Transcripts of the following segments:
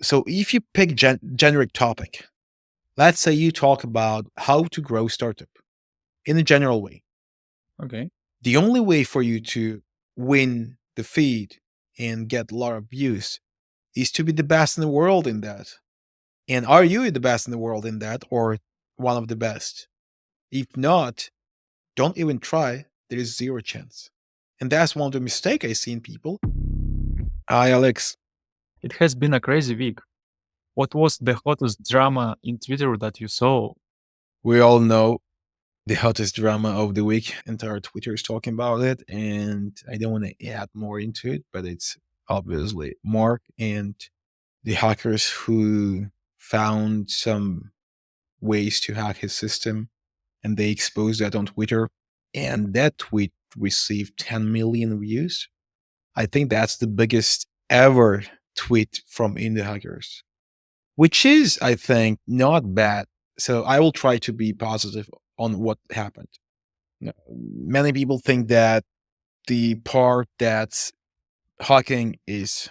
So if you pick generic topic, let's say you talk about how to grow startup in a general way. Okay. The only way for you to win the feed and get a lot of views is to be the best in the world in that. And are you the best in the world in that or one of the best? If not, don't even try. There is zero chance. And that's one of the mistake I see in people. Hi, Alex. It has been a crazy week. What was the hottest drama in Twitter that you saw? We all know the hottest drama of the week. Entire Twitter is talking about it, and I don't want to add more into it, but it's obviously Mark and the hackers who found some ways to hack his system, and they exposed that on Twitter. And that tweet received 10 million views. I think that's the biggest ever tweet from indie hackers, which is, I think, not bad. So I will try to be positive on what happened. Many people think that the part that's hacking is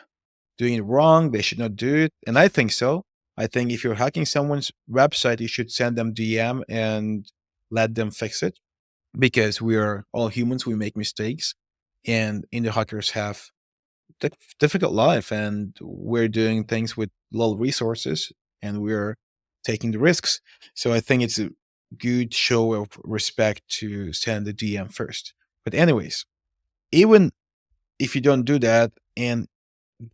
doing it wrong, they should not do it. And I think so. I think if you're hacking someone's website, you should send them DM and let them fix it because we are all humans, we make mistakes. And indie hackers have difficult life and we're doing things with little resources and we're taking the risks. So I think it's a good show of respect to send the DM first. But anyways, even if you don't do that and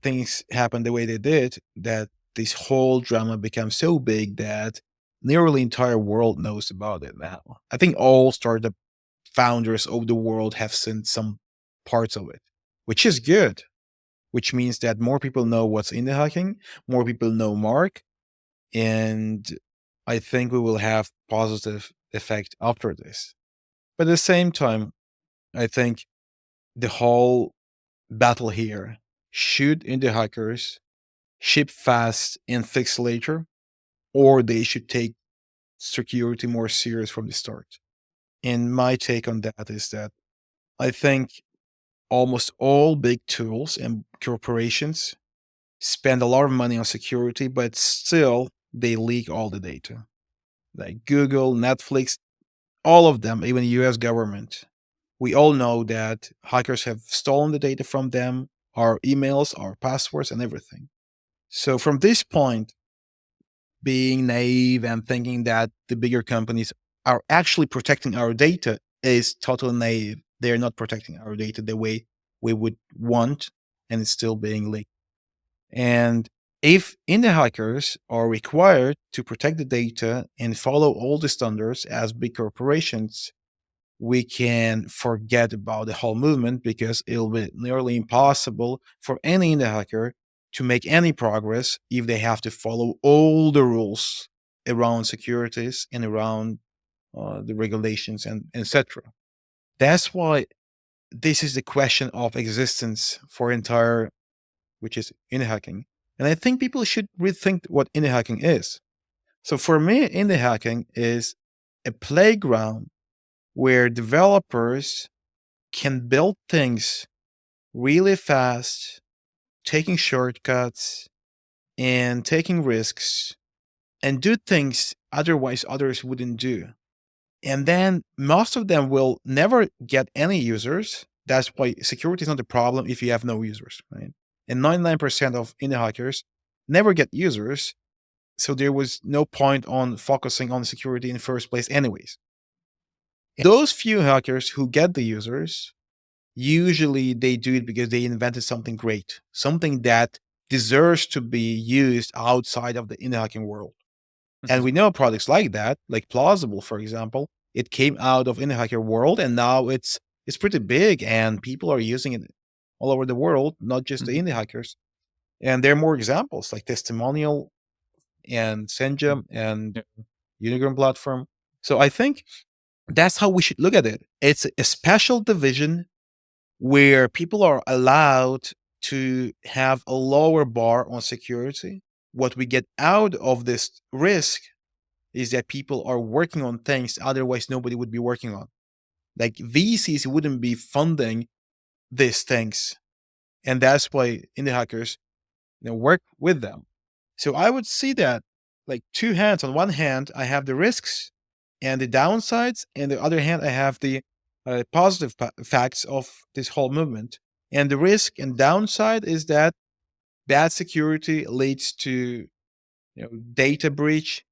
things happen the way they did, that this whole drama becomes so big that nearly entire world knows about it now. I think all startup founders of the world have seen some parts of it, which is good, which means that more people know what's in the hacking, more people know Mark, and I think we will have positive effect after this. But at the same time, I think the whole battle here should indie hackers ship fast and fix later, or they should take security more serious from the start. And my take on that is that I think almost all big tools and corporations spend a lot of money on security, but still they leak all the data. Like Google, Netflix, all of them, even the US government. We all know that hackers have stolen the data from them, our emails, our passwords, and everything. So from this point, being naive and thinking that the bigger companies are actually protecting our data is totally naive. They're not protecting our data the way we would want, and it's still being leaked. And if indie hackers are required to protect the data and follow all the standards as big corporations, we can forget about the whole movement because it'll be nearly impossible for any indie hacker to make any progress if they have to follow all the rules around securities and around the regulations and etc. That's why this is the question of existence for entire, which is indie hacking. And I think people should rethink what indie hacking is. So for me, indie hacking is a playground where developers can build things really fast, taking shortcuts and taking risks and do things otherwise others wouldn't do. And then most of them will never get any users. That's why security is not a problem if you have no users, right? And 99% of indie hackers never get users. So there was no point on focusing on security in the first place, anyways. Those few hackers who get the users, usually they do it because they invented something great, something that deserves to be used outside of the indie hacking world. And Mhm. we know products like that, like Plausible, for example, it came out of indie hacker world and now it's pretty big and people are using it all over the world, not just the Mhm. indie hackers. And there are more examples like Testimonial and Mhm. Senjum and Yeah. Unigram platform. So I think that's how we should look at it. It's a special division where people are allowed to have a lower bar on security. What we get out of this risk is that people are working on things otherwise nobody would be working on. Like VCs wouldn't be funding these things. And that's why indie hackers work with them. So I would see that like two hands. On one hand, I have the risks and the downsides, and the other hand, I have the positive facts of this whole movement. And the risk and downside is that bad security leads to data breach,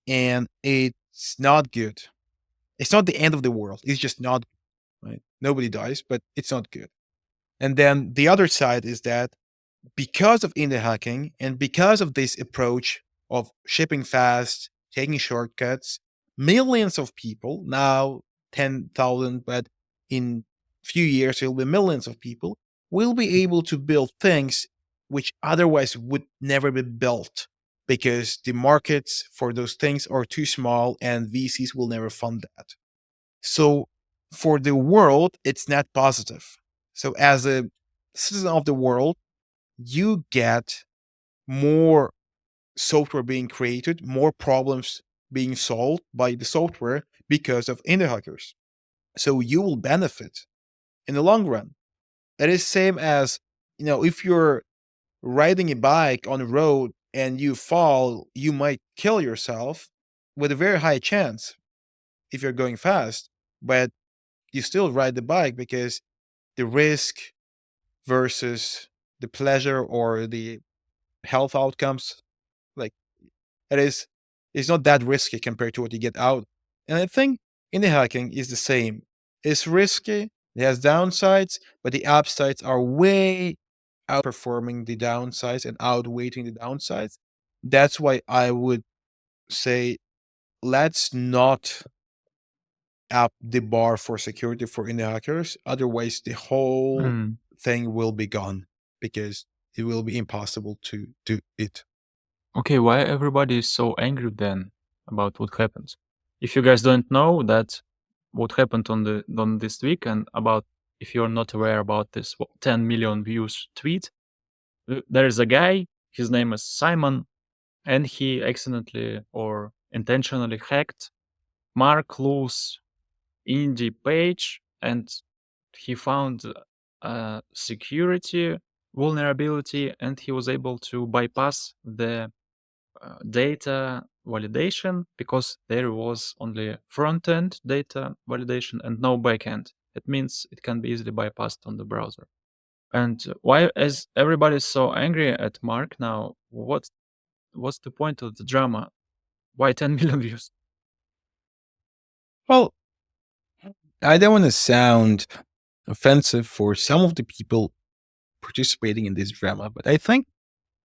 and it's not good. It's not the end of the world. It's just not right. Nobody dies, but it's not good. And then the other side is that because of indie hacking and because of this approach of shipping fast, taking shortcuts, millions of people now 10,000, but in few years it'll be millions of people will be able to build things which otherwise would never be built because the markets for those things are too small and VCs will never fund that. So for the world, it's net positive. So as a citizen of the world, you get more software being created, more problems being solved by the software because of indie hackers. So you will benefit in the long run. It is same as, if you're riding a bike on a road and you fall, you might kill yourself with a very high chance if you're going fast, but you still ride the bike because the risk versus the pleasure or the health outcomes, like it is, it's not that risky compared to what you get out. And I think indie hacking is the same. It's risky, it has downsides, but the upsides are way outperforming the downsides and outweighing the downsides. That's why I would say let's not up the bar for security for indie hackers. Otherwise, the whole Mm. thing will be gone because it will be impossible to do it. Okay, why everybody is so angry then about what happened? If you guys don't know that what happened on this week, and about if you're not aware about this 10 million views tweet, there is a guy, his name is Simon, and he accidentally or intentionally hacked Marc Lou's indie page, and he found a security vulnerability, and he was able to bypass the data validation because there was only front end data validation and no backend. It means it can be easily bypassed on the browser. And why, as everybody is so angry at Mark now, what's the point of the drama? Why 10 million views? Well, I don't want to sound offensive for some of the people participating in this drama, but I think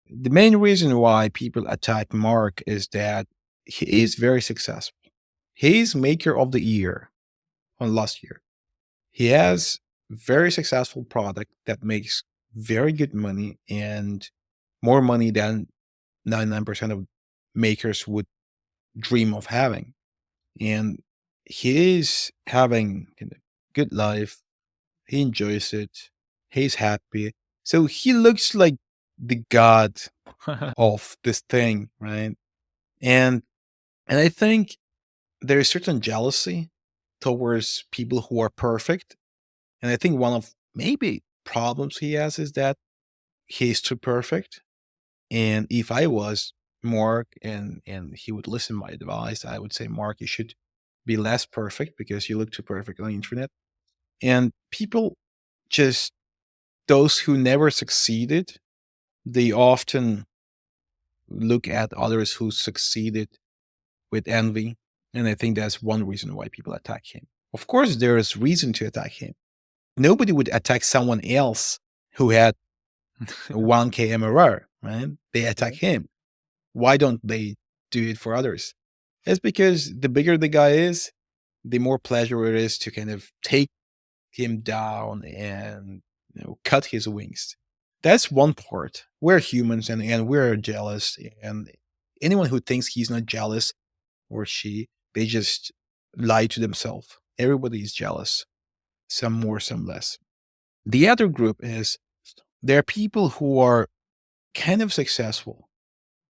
the main reason why people attack Mark is that he is very successful. He's maker of the year on last year. He has very successful product that makes very good money and more money than 99% of makers would dream of having. And he is having a good life. He enjoys it. He's happy. So he looks like the god of this thing, right? And and I think there is certain jealousy towards people who are perfect. And I think one of maybe problems he has is that he's too perfect. And if I was Mark and he would listen my advice, I would say, Mark, you should be less perfect because you look too perfect on the internet. And people just those who never succeeded, they often look at others who succeeded with envy. And I think that's one reason why people attack him. Of course, there is reason to attack him. Nobody would attack someone else who had a 1K MRR, right? They attack him. Why don't they do it for others? It's because the bigger the guy is, the more pleasure it is to kind of take him down and cut his wings. That's one part. We're humans and we're jealous. And anyone who thinks he's not jealous or she, they just lie to themselves. Everybody is jealous, some more, some less. The other group is there are people who are kind of successful.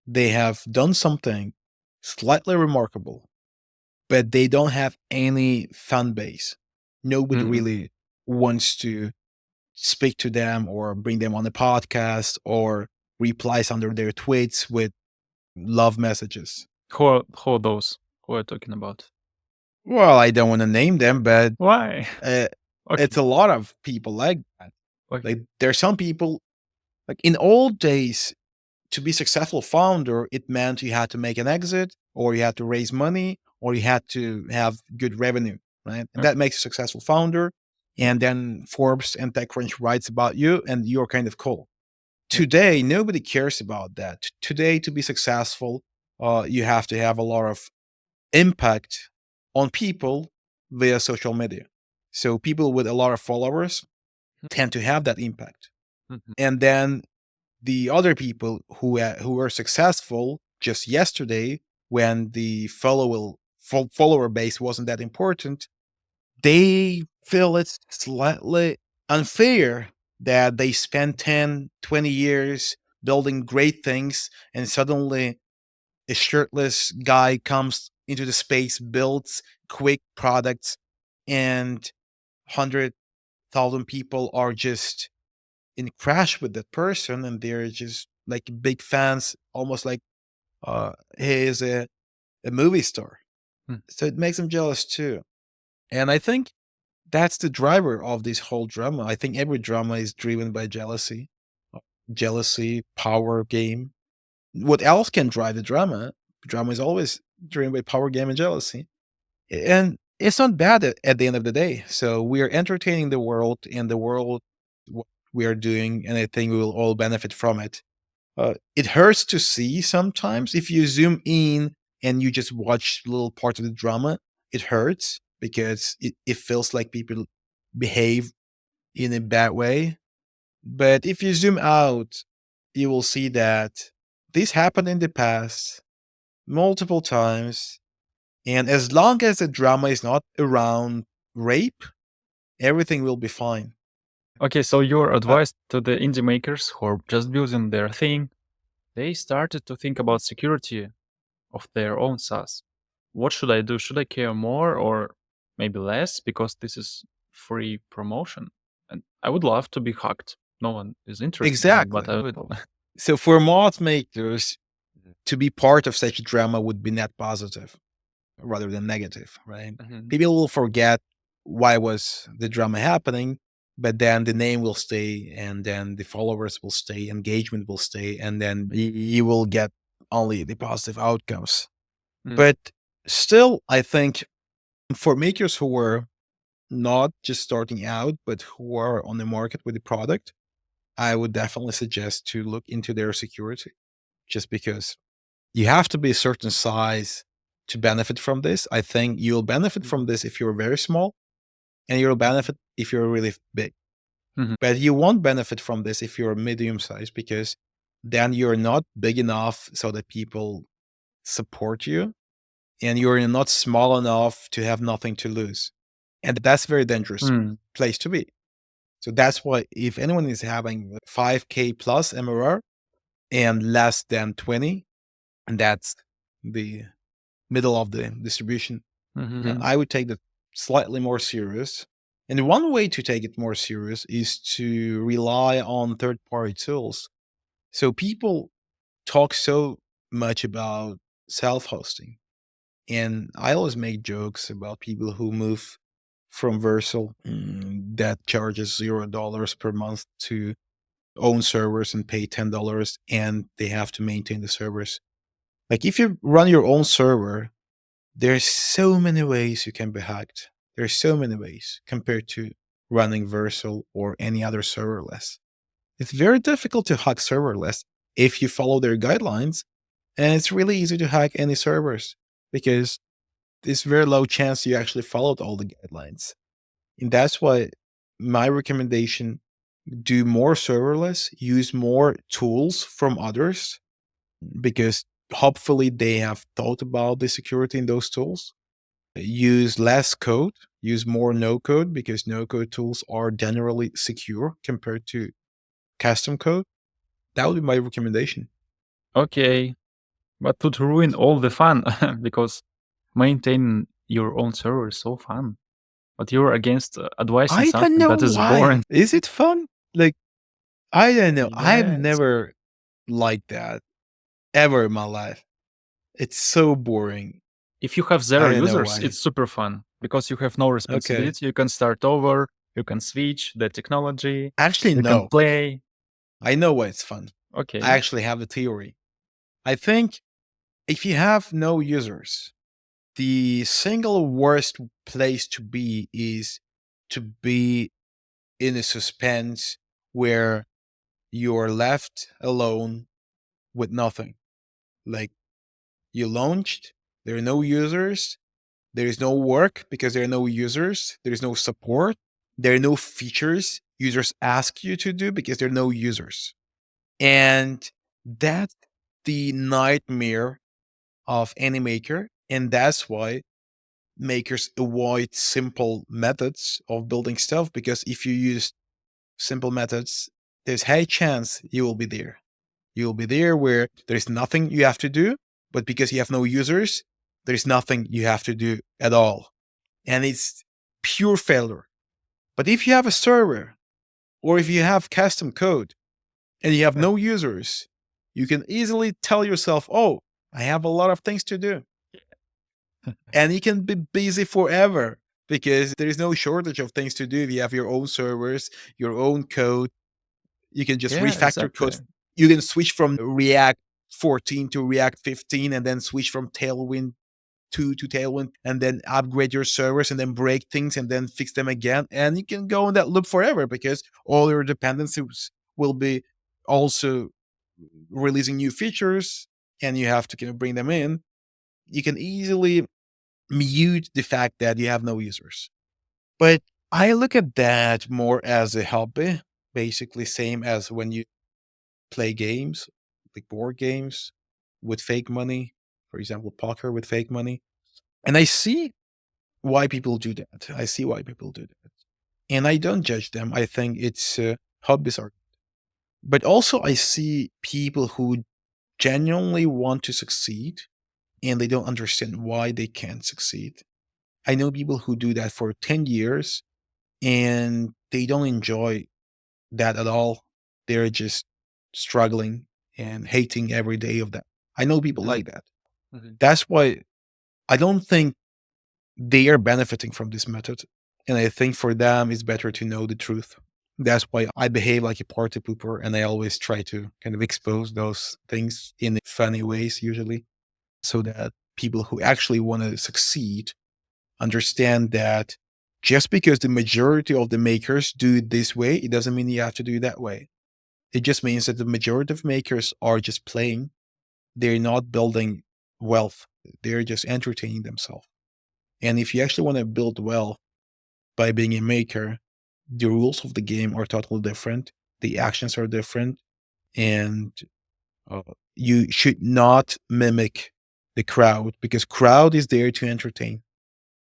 They have done something slightly remarkable, but they don't have any fan base. Nobody Mm-mm. really wants to speak to them or bring them on a podcast or replies under their tweets with love messages. Who are those? Who are you talking about? Well, I don't want to name them, but Why? uh, it's Okay. a lot of people like that. Okay. Like there are some people like in old days to be successful founder, it meant you had to make an exit or you had to raise money or you had to have good revenue, right? And Okay. that makes you a successful founder. Yeah. And then Forbes and TechCrunch writes about you and you're kind of cool. Yeah. Today, nobody cares about that. Today, to be successful, you have to have a lot of impact on people via social media. So people with a lot of followers tend to have that impact. Mhm. And then the other people who were successful just yesterday when the follower base wasn't that important, they feel it's slightly unfair that they spend 10, 20 years building great things and suddenly a shirtless guy comes into the space, builds quick products, and 100,000 people are just in crash with that person and they're just like big fans, almost like he is a movie star. Mm. So it makes them jealous too. And I think that's the driver of this whole drama. I think every drama is driven by jealousy. Jealousy, power game. What else can drive the drama? Drama is always driven by power game and jealousy. And it's not bad at the end of the day. So we are entertaining the world, and the world what we are doing, and I think we will all benefit from it. It hurts to see sometimes if you zoom in and you just watch little parts of the drama. It hurts because it feels like people behave in a bad way. But if you zoom out, you will see that this happened in the past multiple times. And as long as the drama is not around rape, everything will be fine. Okay, so your Uh, advice to the indie makers who are just building their thing, they started to think about security of their own SaaS. What should I do? Should I care more or maybe less because this is free promotion? And I would love to be hacked. No one is interested in that, but exactly. I would. So for mod makers, to be part of such drama would be net positive rather than negative, right? Mhm. People will forget why was the drama happening, but then the name will stay, and then the followers will stay, engagement will stay, and then you will get only the positive outcomes. Mm. But still, I think for makers who were not just starting out, but who are on the market with the product, I would definitely suggest to look into their security just because you have to be a certain size to benefit from this. I think you'll benefit from Mhm. this if you're very small, and you'll benefit if you're really big. Mhm. But you won't benefit from this if you're medium size because then you're not big enough so that people support you, and you're not small enough to have nothing to lose. And that's a very dangerous Mm. place to be. So that's why if anyone is having like 5K plus MRR and less than 20, and that's the middle of the distribution, Mhm. I would take that slightly more serious. And one way to take it more serious is to rely on third party tools. So people talk so much about self hosting. And I always make jokes about people who move from Versal that charges $0 per month to own servers and pay $10 and they have to maintain the servers. Like if you run your own server, there's so many ways you can be hacked. There's so many ways compared to running Versal or any other serverless. It's very difficult to hack serverless if you follow their guidelines, and it's really easy to hack any servers because there's very low chance you actually followed all the guidelines. And that's why my recommendation, do more serverless, use more tools from others because hopefully they have thought about the security in those tools. Use less code, use more no code because no code tools are generally secure compared to custom code. That would be my recommendation. Okay, but to ruin all the fun because maintaining your own server is so fun. But you're against advising I don't something know that is why. boring. Is it fun? Like, I don't know. I've Yes. never liked that. ever in my life. It's so boring. If you have I 0 don't know users, why. it's super fun because you have no Okay. responsibility. You can start over, you can switch the technology, Actually, you can no. play. I know why it's fun. I Okay. actually have a theory. I think if you have no users, the single worst place to be is to be in a suspense where you're left alone with nothing. Like you launched, there are no users, there is no work because there are no users, there is no support, there are no features users ask you to do because there are no users. And that's the nightmare of any maker. And that's why makers avoid simple methods of building stuff, because if you use simple methods, there's high chance you will be there. You will be there where there's nothing you have to do, but because you have no users, there's nothing you have to do at all. And it's pure failure. But if you have a server or if you have custom code and you have no users, you can easily tell yourself, oh, I have a lot of things to do. And you can be busy forever because there is no shortage of things to do. If you have your own servers, your own code, you can just Yeah, refactor exactly. code. You can switch from React 14 to React 15 and then switch from Tailwind 2 to Tailwind and then upgrade your servers and then break things and then fix them again. And you can go in that loop forever because all your dependencies will be also releasing new features and you have to kind of bring them in. You can easily mute the fact that you have no users. But I look at that more as a hobby, basically same as when you play games, like board games with fake money, for example, poker with fake money. And I see why people do that. I see why people do that. And I don't judge them. I think it's hobbies are. But also, I see people who genuinely want to succeed and they don't understand why they can't succeed. I know people who do that for 10 years and they don't enjoy that at all. They're just struggling and hating every day of that. I know people Mhm, like that. mhm. That's why I don't think they are benefiting from this method. And I think for them, it's better to know the truth. That's why I behave like a party pooper and I always try to kind of expose those things in funny ways, usually, so that people who actually want to succeed understand that just because the majority of the makers do it this way, it doesn't mean you have to do it that way. It just means that the majority of makers are just playing. They're not building wealth. They're just entertaining themselves. And if you actually want to build wealth by being a maker, the rules of the game are totally different. The actions are different. And uh, you should not mimic the crowd because crowd is there to entertain.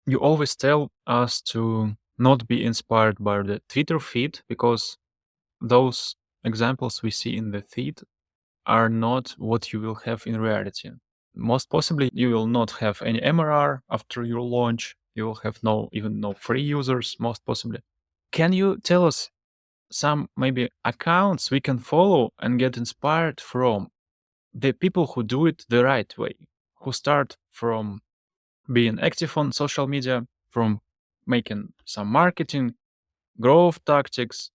You always tell us to not be inspired by the Twitter feed because those examples we see in the feed are not what you will have in reality. Most possibly, you will not have any MRR after your launch. You will have even no free users, most possibly. Can you tell us some maybe accounts we can follow and get inspired from the people who do it the right way, who start from being active on social media, from making some marketing, growth tactics,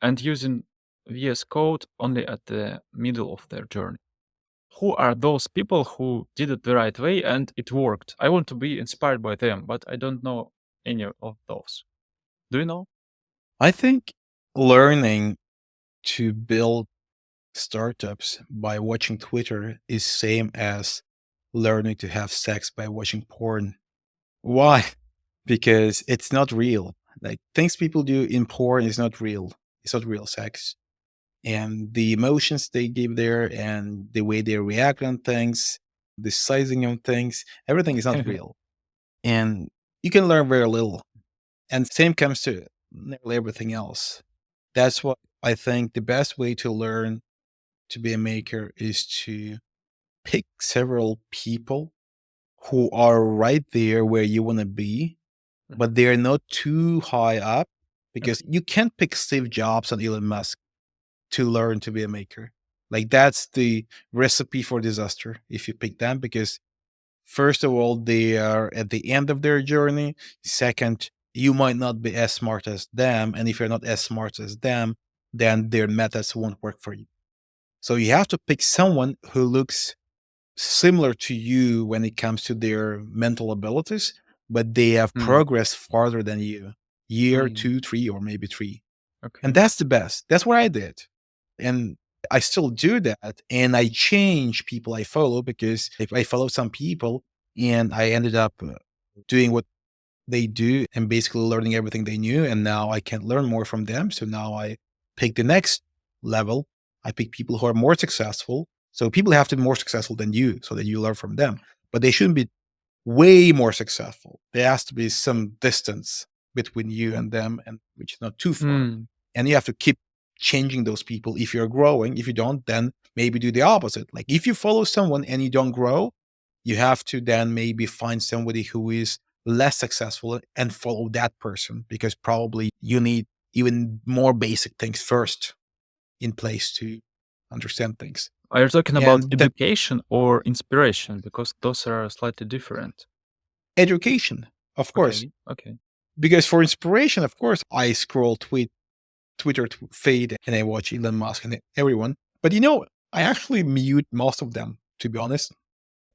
and using VS Code only at the middle of their journey? Who are those people who did it the right way and it worked? I want to be inspired by them, but I don't know any of those. Do you know? I think learning to build startups by watching Twitter is same as learning to have sex by watching porn. Why? Because it's not real. Like things people do in porn is not real. It's not real sex. And the emotions they give there and the way they react on things, the sizing on things, everything is not real. And you can learn very little. And same comes to nearly everything else. That's what I think the best way to learn to be a maker is to pick several people who are right there where you want to be, Mhm. but they're not too high up because Okay. you can't pick Steve Jobs and Elon Musk to learn to be a maker. Like that's the recipe for disaster if you pick them, because first of all, they are at the end of their journey. Second, you might not be as smart as them. And if you're not as smart as them, then their methods won't work for you. So you have to pick someone who looks similar to you when it comes to their mental abilities, but they have Mm. progressed farther than you, year, Mm. 2, 3, or maybe 3. And Okay. that's the best. That's what I did. And I still do that. And I change people I follow, because if I follow some people and I ended up doing what they do and basically learning everything they knew. And now I can learn more from them. So now I pick the next level. I pick people who are more successful. So people have to be more successful than you so that you learn from them. But they shouldn't be way more successful. There has to be some distance between you and them, and which is not too far. Mm. And you have to keep changing those people if you're growing. If you don't, then maybe do the opposite. Like if you follow someone and you don't grow, you have to then maybe find somebody who is less successful and follow that person, because probably you need even more basic things first in place to understand things. Are you talking about And that education or inspiration? Because those are slightly different. education, of course, Okay. Okay. because for inspiration, of course, I scroll Twitter feed and I watch Elon Musk and everyone. But I actually mute most of them, to be honest.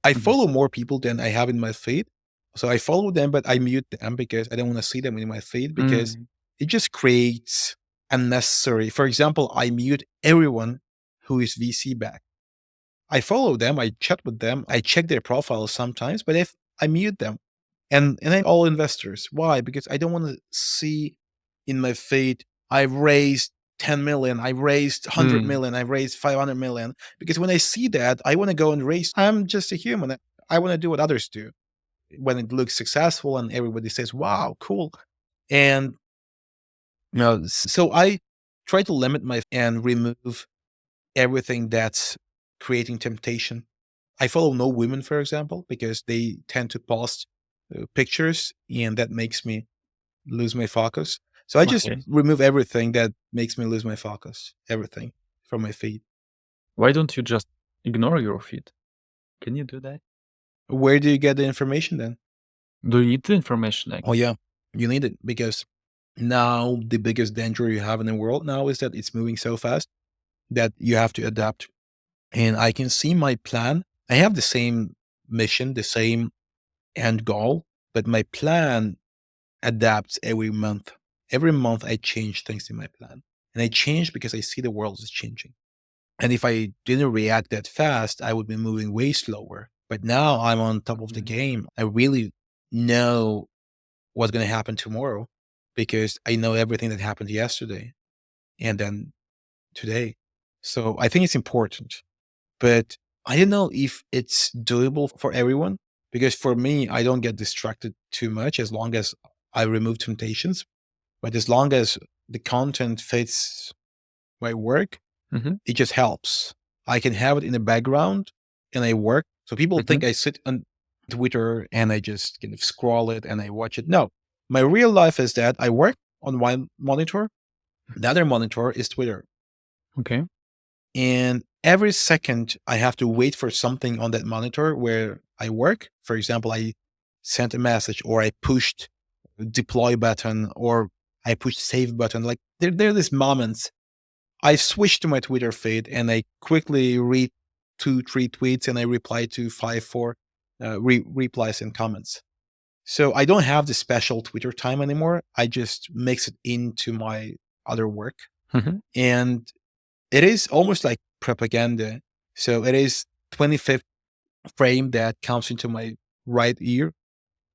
I Mhm. follow more people than I have in my feed. So I follow them, but I mute them because I don't want to see them in my feed, because Mm. it just creates unnecessary. For example, I mute everyone who is VC backed. I follow them, I chat with them, I check their profiles sometimes, but if I mute them, and then all investors. Why? Because I don't want to see in my feed I've raised 10 million, I raised 100 Mm. million, I raised 500 million. Because when I see that, I want to go and raise. I'm just a human. I want to do what others do. When it looks successful and everybody says, "Wow, cool," and so I try to limit my and remove everything that's creating temptation. I follow no women, for example, because they tend to post pictures, and that makes me lose my focus. So I just Okay. remove everything that makes me lose my focus, everything from my feed. Why don't you just ignore your feed? Can you do that? Where do you get the information then? Do you need the information Oh, actually? yeah, you need it, because now the biggest danger you have in the world now is that it's moving so fast that you have to adapt. And I can see my plan. I have the same mission, the same end goal, but my plan adapts every month. Every month I change things in my plan. And I change because I see the world is changing. And if I didn't react that fast, I would be moving way slower. But now I'm on top of the Mm. game. I really know what's going to happen tomorrow, because I know everything that happened yesterday and then today. So I think it's important. But I don't know if it's doable for everyone, because for me, I don't get distracted too much as long as I remove temptations. But as long as the content fits my work, Mhm. it just helps. I can have it in the background and I work. So people Mhm. think I sit on Twitter and I just kind of scroll it and I watch it. No, my real life is that I work on one monitor. The other monitor is Twitter. Okay. And every second I have to wait for something on that monitor where I work. For example, I sent a message, or I pushed deploy button, or I pushed save button. Like there are these moments. I switch to my Twitter feed and I quickly read 2, 3 tweets and I reply to 5, 4 replies and comments. So I don't have the special Twitter time anymore. I just mix it into my other work. Mhm. And it is almost like propaganda. So it is 25th frame that comes into my right ear,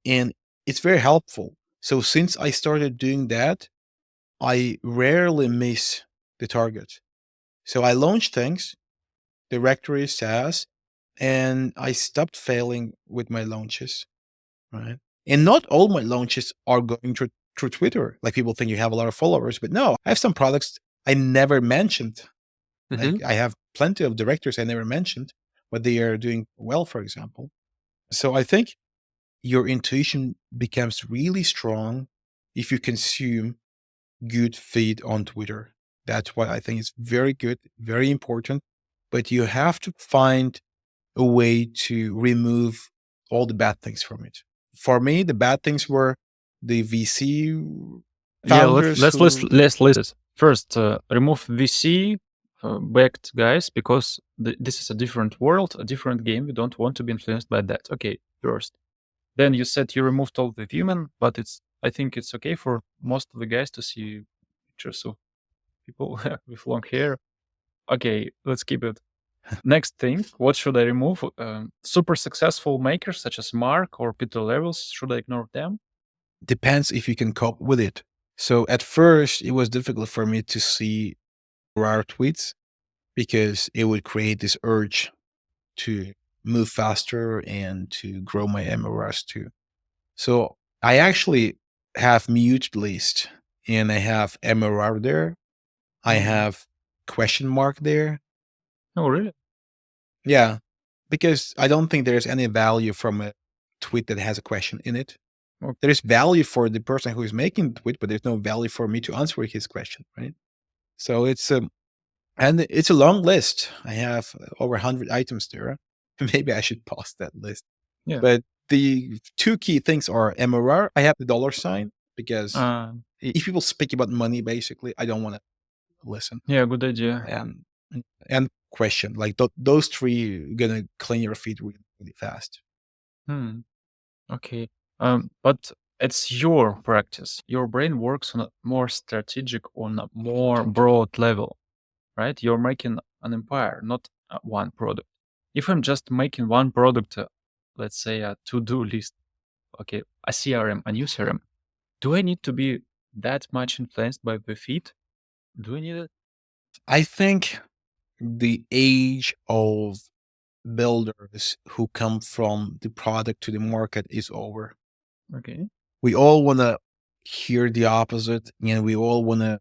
and it's very helpful. So since I started doing that, I rarely miss the target. So I launch things, directory SaaS, and I stopped failing with my launches, right? And not all my launches are going through Twitter. Like people think you have a lot of followers, but no, I have some products I never mentioned. Mhm. Like I have plenty of directors I never mentioned, but they are doing well, for example. So I think your intuition becomes really strong if you consume good feed on Twitter. That's why I think it's very good, very important. but you have to find a way to remove all the bad things from it. For me, the bad things were the VC Yeah, founders who let's list it. First, remove VC backed guys because this is a different world, a different game. We don't want to be influenced by that. Okay, first. Then you said you removed all the women, but I think it's okay for most of the guys to see pictures of people with long hair. Okay, let's keep it. Next thing, what should I remove? Super successful makers such as Mark or Peter Levels, should I ignore them? depends if you can cope with it. So at first, it was difficult for me to see rare tweets because it would create this urge to move faster and to grow my MRS too. So I actually have mute list and I have MRR there. I Mm. have question mark there. Oh, really? Yeah, because I don't think there's any value from a tweet that has a question in it. Okay. There is value for the person who is making the tweet, but there's no value for me to answer his question, right? So it's a long list. I have over 100 items there. Maybe I should pause that list. Yeah. But the two key things are MRR. I have the dollar sign because Uh, if people speak about money, basically, I don't want to listen. yeah, good idea. And question like those three gonna clean your feed really, really fast. Hmm. Okay. But it's your practice. Your brain works on a more strategic, on a more broad level, right? You're making an empire, not one product. If I'm just making one product, let's say a to-do list, okay, a CRM, a new CRM, do I need to be that much influenced by the feed? Do I need it? I think the age of builders who come from the product to the market is over. Okay. We all want to hear the opposite, and we all want to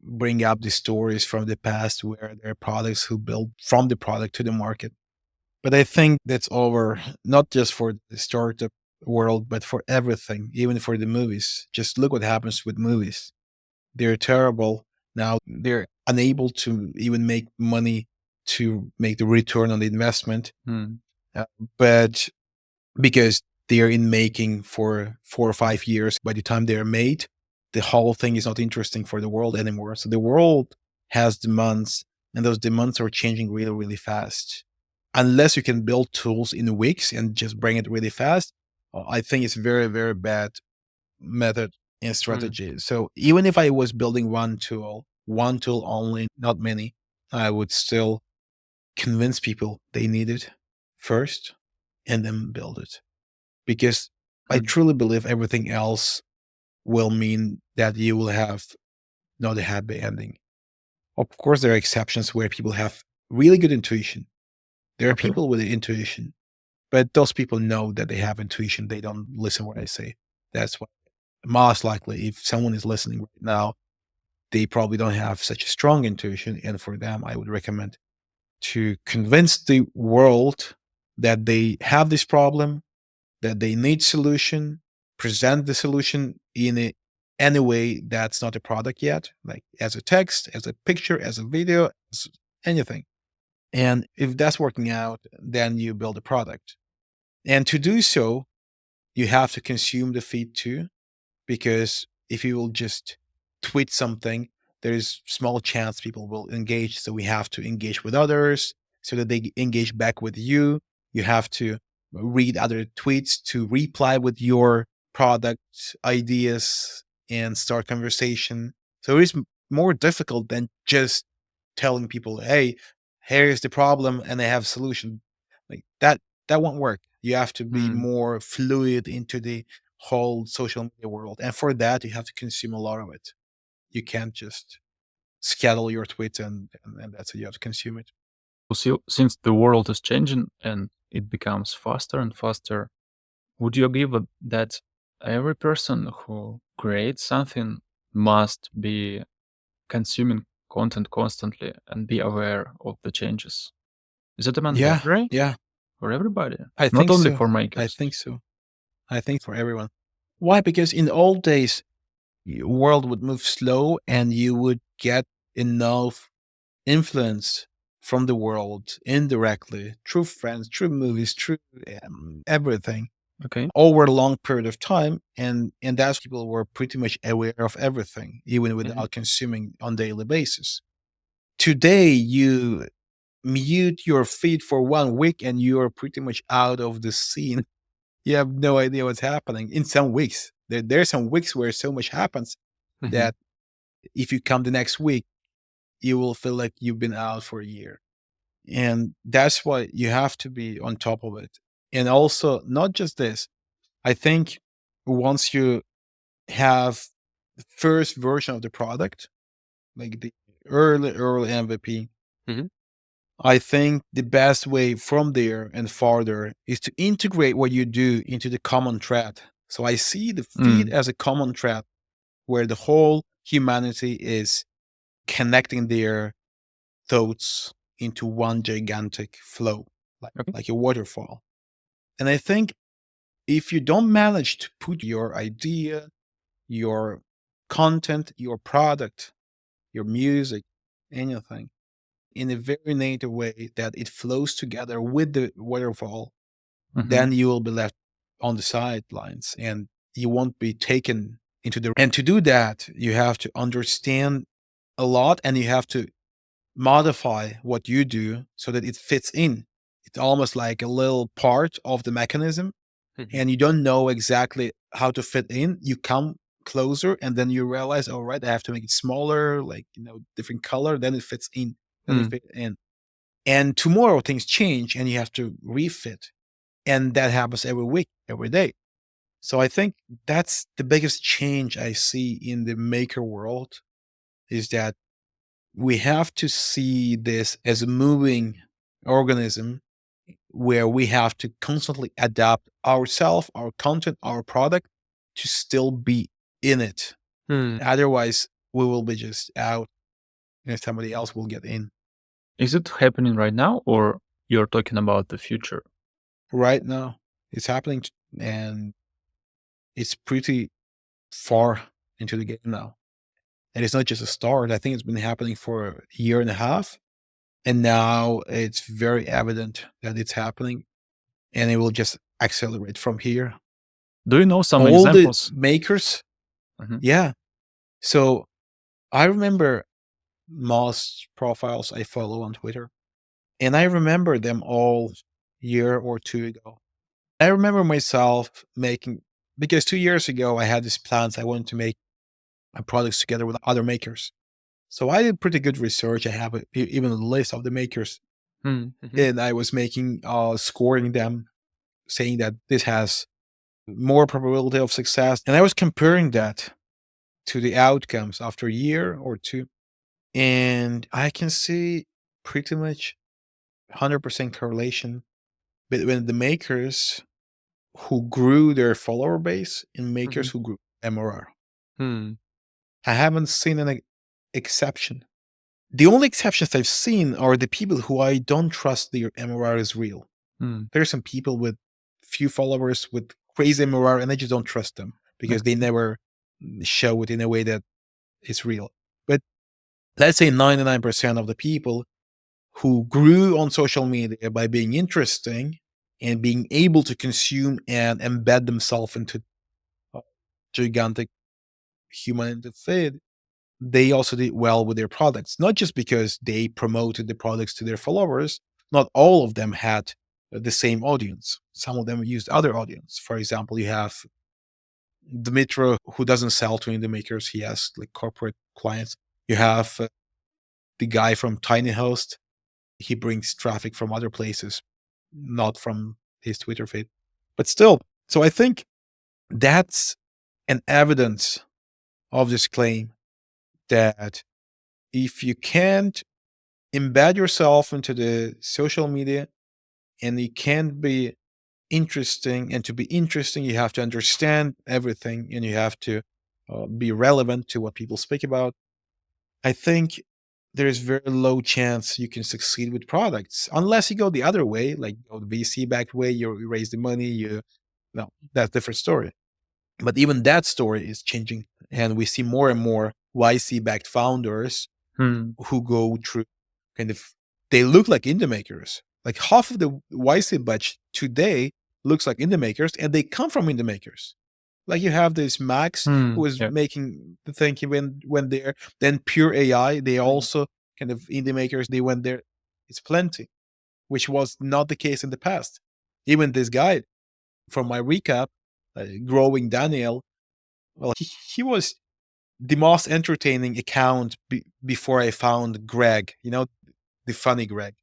bring up the stories from the past where there are products who build from the product to the market. But I think that's over, not just for the startup world, but for everything, even for the movies. Just look what happens with movies. They're terrible. Now they're unable to even make money to make the return on the investment. Hmm. Uh, but because they're in making for 4 or 5 years, by the time they're made, the whole thing is not interesting for the world anymore. So the world has demands, and those demands are changing really, really fast. Unless you can build tools in weeks and just bring it really fast, I think it's very, very bad method and Hmm. strategy. So even if I was building one tool only, not many, I would still convince people they need it first and then build it. Because I Hmm. truly believe everything else will mean that you will have not a happy ending. Of course, there are exceptions where people have really good intuition. There are Okay. people with intuition, but those people know that they have intuition. They don't listen what I say. That's why most likely, if someone is listening right now, they probably don't have such a strong intuition. And for them, I would recommend to convince the world that they have this problem, that they need solution, present the solution in any way that's not a product yet, like as a text, as a picture, as a video, as anything. And if that's working out, then you build a product. And to do so, you have to consume the feed too, because if you will just tweet something, there's small chance people will engage. So we have to engage with others so that they engage back with you. You have to read other tweets to reply with your product ideas and start conversation. So it is more difficult than just telling people, "Hey, here's the problem and I have a solution." Like that won't work. You have to be Hmm. more fluid into the whole social media world. And for that, you have to consume a lot of it. You can't just schedule your tweets and that's it. You have to consume it. So, since the world is changing and it becomes faster and faster, would you agree with that every person who creates something must be consuming content constantly and be aware of the changes? Is it a Yeah, mandatory yeah. for everybody, I not think only so. for I makers? think so. I think for everyone. Why? Because in old days, world would move slow and you would get enough influence from the world indirectly through friends, through movies, through everything Okay. over a long period of time. And that's people were pretty much aware of everything, even Mhm. without consuming on daily basis. Today, you mute your feed for 1 week and you're pretty much out of the scene. You have no idea what's happening in some weeks. There's some weeks where so much happens Mhm. that if you come the next week, you will feel like you've been out for a year. And that's why you have to be on top of it. And also, not just this, I think once you have the first version of the product, like the early MVP, Mhm. I think the best way from there and farther is to integrate what you do into the common thread. So I see the feed Mm. as a common thread where the whole humanity is connecting their thoughts into one gigantic flow, Okay. like a waterfall. And I think if you don't manage to put your idea, your content, your product, your music, anything in a very native way that it flows together with the waterfall, Mhm. then you will be left on the sidelines and you won't be taken into the. And to do that, you have to understand a lot and you have to modify what you do so that it fits in. It's almost like a little part of the mechanism, Mhm. and you don't know exactly how to fit in. You come closer and then you realize, all right, I have to make it smaller, like, different color, then it fits in. Then it Mm. fit in. And tomorrow things change and you have to refit. And that happens every week, every day. So I think that's the biggest change I see in the maker world is that we have to see this as a moving organism where we have to constantly adapt ourselves, our content, our product to still be in it. Mm. Otherwise, we will be just out and somebody else will get in. Is it happening right now, or you're talking about the future? Right now, it's happening and it's pretty far into the game now. And it's not just a start. I think it's been happening for a year and a half. And now it's very evident that it's happening and it will just accelerate from here. Do you know some All the examples? makers, Mhm. yeah. So I remember most profiles I follow on Twitter, and I remember them all year or two ago. I remember myself making because 2 years ago I had these plans. I wanted to make my products together with other makers. So I did pretty good research. I have even a list of the makers, Mm. Mhm. and I was making scoring them, saying that this has more probability of success, and I was comparing that to the outcomes after a year or two, and I can see pretty much 100% correlation between the makers who grew their follower base and makers Mhm. who grew MRR. Mm. I haven't seen an exception. The only exceptions I've seen are the people who I don't trust their MRR is real. Mm. There's some people with few followers with crazy MRR, and I just don't trust them because they Okay. never show it in a way that is real. But let's say 99% of the people who grew on social media by being interesting and being able to consume and embed themselves into a gigantic human feed, they also did well with their products, not just because they promoted the products to their followers. Not all of them had the same audience. Some of them used other audience. For example, you have Dmitro, who doesn't sell to indie makers. He has like corporate clients. You have the guy from Tiny Host. He brings traffic from other places, not from his Twitter feed. But still, so I think that's an evidence of this claim that if you can't embed yourself into the social media and you can't be interesting, and to be interesting, you have to understand everything and you have to be relevant to what people speak about. I think there's very low chance you can succeed with products unless you go the other way, like go the VC backed way. You raise the money. You no, that's a different story. But even that story is changing, and we see more and more YC backed founders Mm. who go through kind of they look like indie makers. Like half of the YC batch today looks like indie makers, and they come from indie makers. Like you have this Max who was Yeah. making the thing, he went there. Then Pure AI, they also kind of indie makers, they went there. It's plenty, which was not the case in the past. Even this guy from my recap, Growing Daniel, well, he was the most entertaining account before I found Greg, the funny Greg.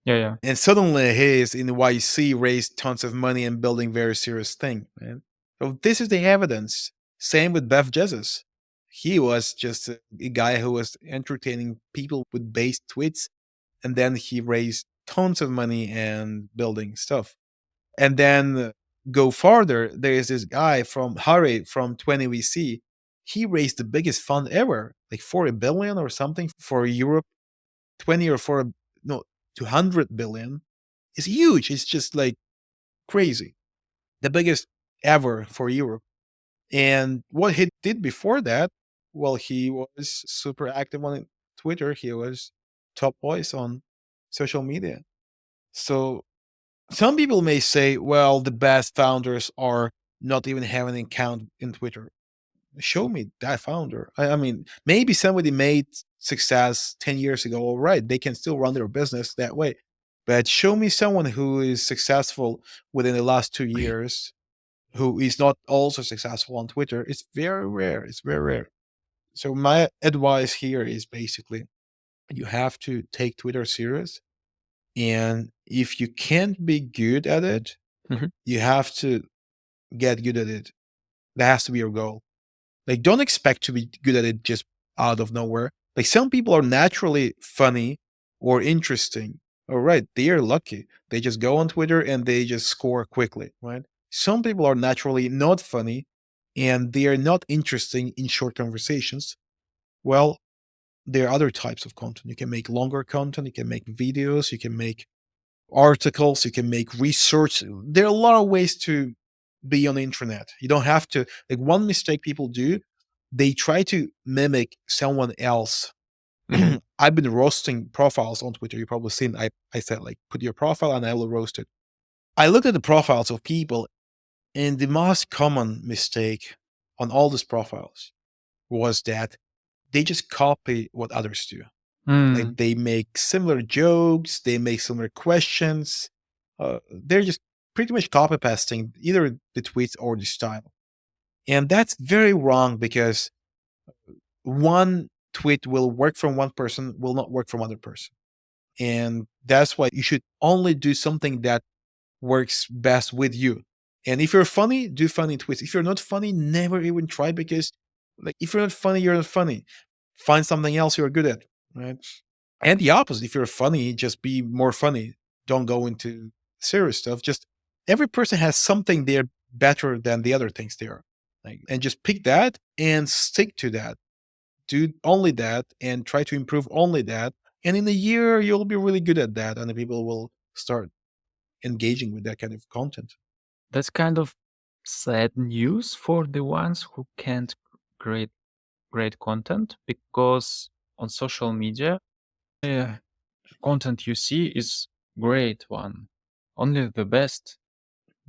Yeah, yeah. And suddenly he is in YC, raised tons of money and building very serious thing, man. So this is the evidence. Same with Bev Jesus. He was just a guy who was entertaining people with base tweets, and then he raised tons of money and building stuff. And then go farther, there is this guy from Harry from 20VC. He raised the biggest fund ever, like 40 billion or something for Europe. 20 or 4, no, 200 billion is huge. It's just like crazy. The biggest ever for Europe. And what he did before that, well, he was super active on Twitter. He was top voice on social media. So some people may say, well, the best founders are not even having an account in Twitter. Show me that founder. I mean, maybe somebody made success 10 years ago. All right, they can still run their business that way. But show me someone who is successful within the last 2 years, who is not also successful on Twitter. It's very rare. It's very rare. So my advice here is basically you have to take Twitter serious. And if you can't be good at it, Mhm. you have to get good at it. That has to be your goal. Like, don't expect to be good at it just out of nowhere. Like, some people are naturally funny or interesting. All right, they are lucky. They just go on Twitter and they just score quickly, right? Some people are naturally not funny and they are not interesting in short conversations. Well, there are other types of content. You can make longer content, you can make videos, you can make articles, you can make research. There are a lot of ways to be on the internet. You don't have to, like, one mistake people do, they try to mimic someone else. Mhm. I've been roasting profiles on Twitter. You've probably seen I said, like, put your profile and I will roast it. I looked at the profiles of people, and the most common mistake on all these profiles was that they just copy what others do. Like, Mm. they make similar jokes, they make similar questions. They're just pretty much copy pasting either the tweets or the style. And that's very wrong because one tweet will work from one person, will not work from other person. And that's why you should only do something that works best with you. And if you're funny, do funny tweets. If you're not funny, never even try, because, like, if you're not funny, you're not funny. Find something else you're good at, right? And the opposite, if you're funny, just be more funny. Don't go into serious stuff. Just every person has something they're better than the other things they are. Like, and just pick that and stick to that. Do only that and try to improve only that. And in a year, you'll be really good at that, and the people will start engaging with that kind of content. That's kind of sad news for the ones who can't create great content, because on social media, content you see is great one. Only the best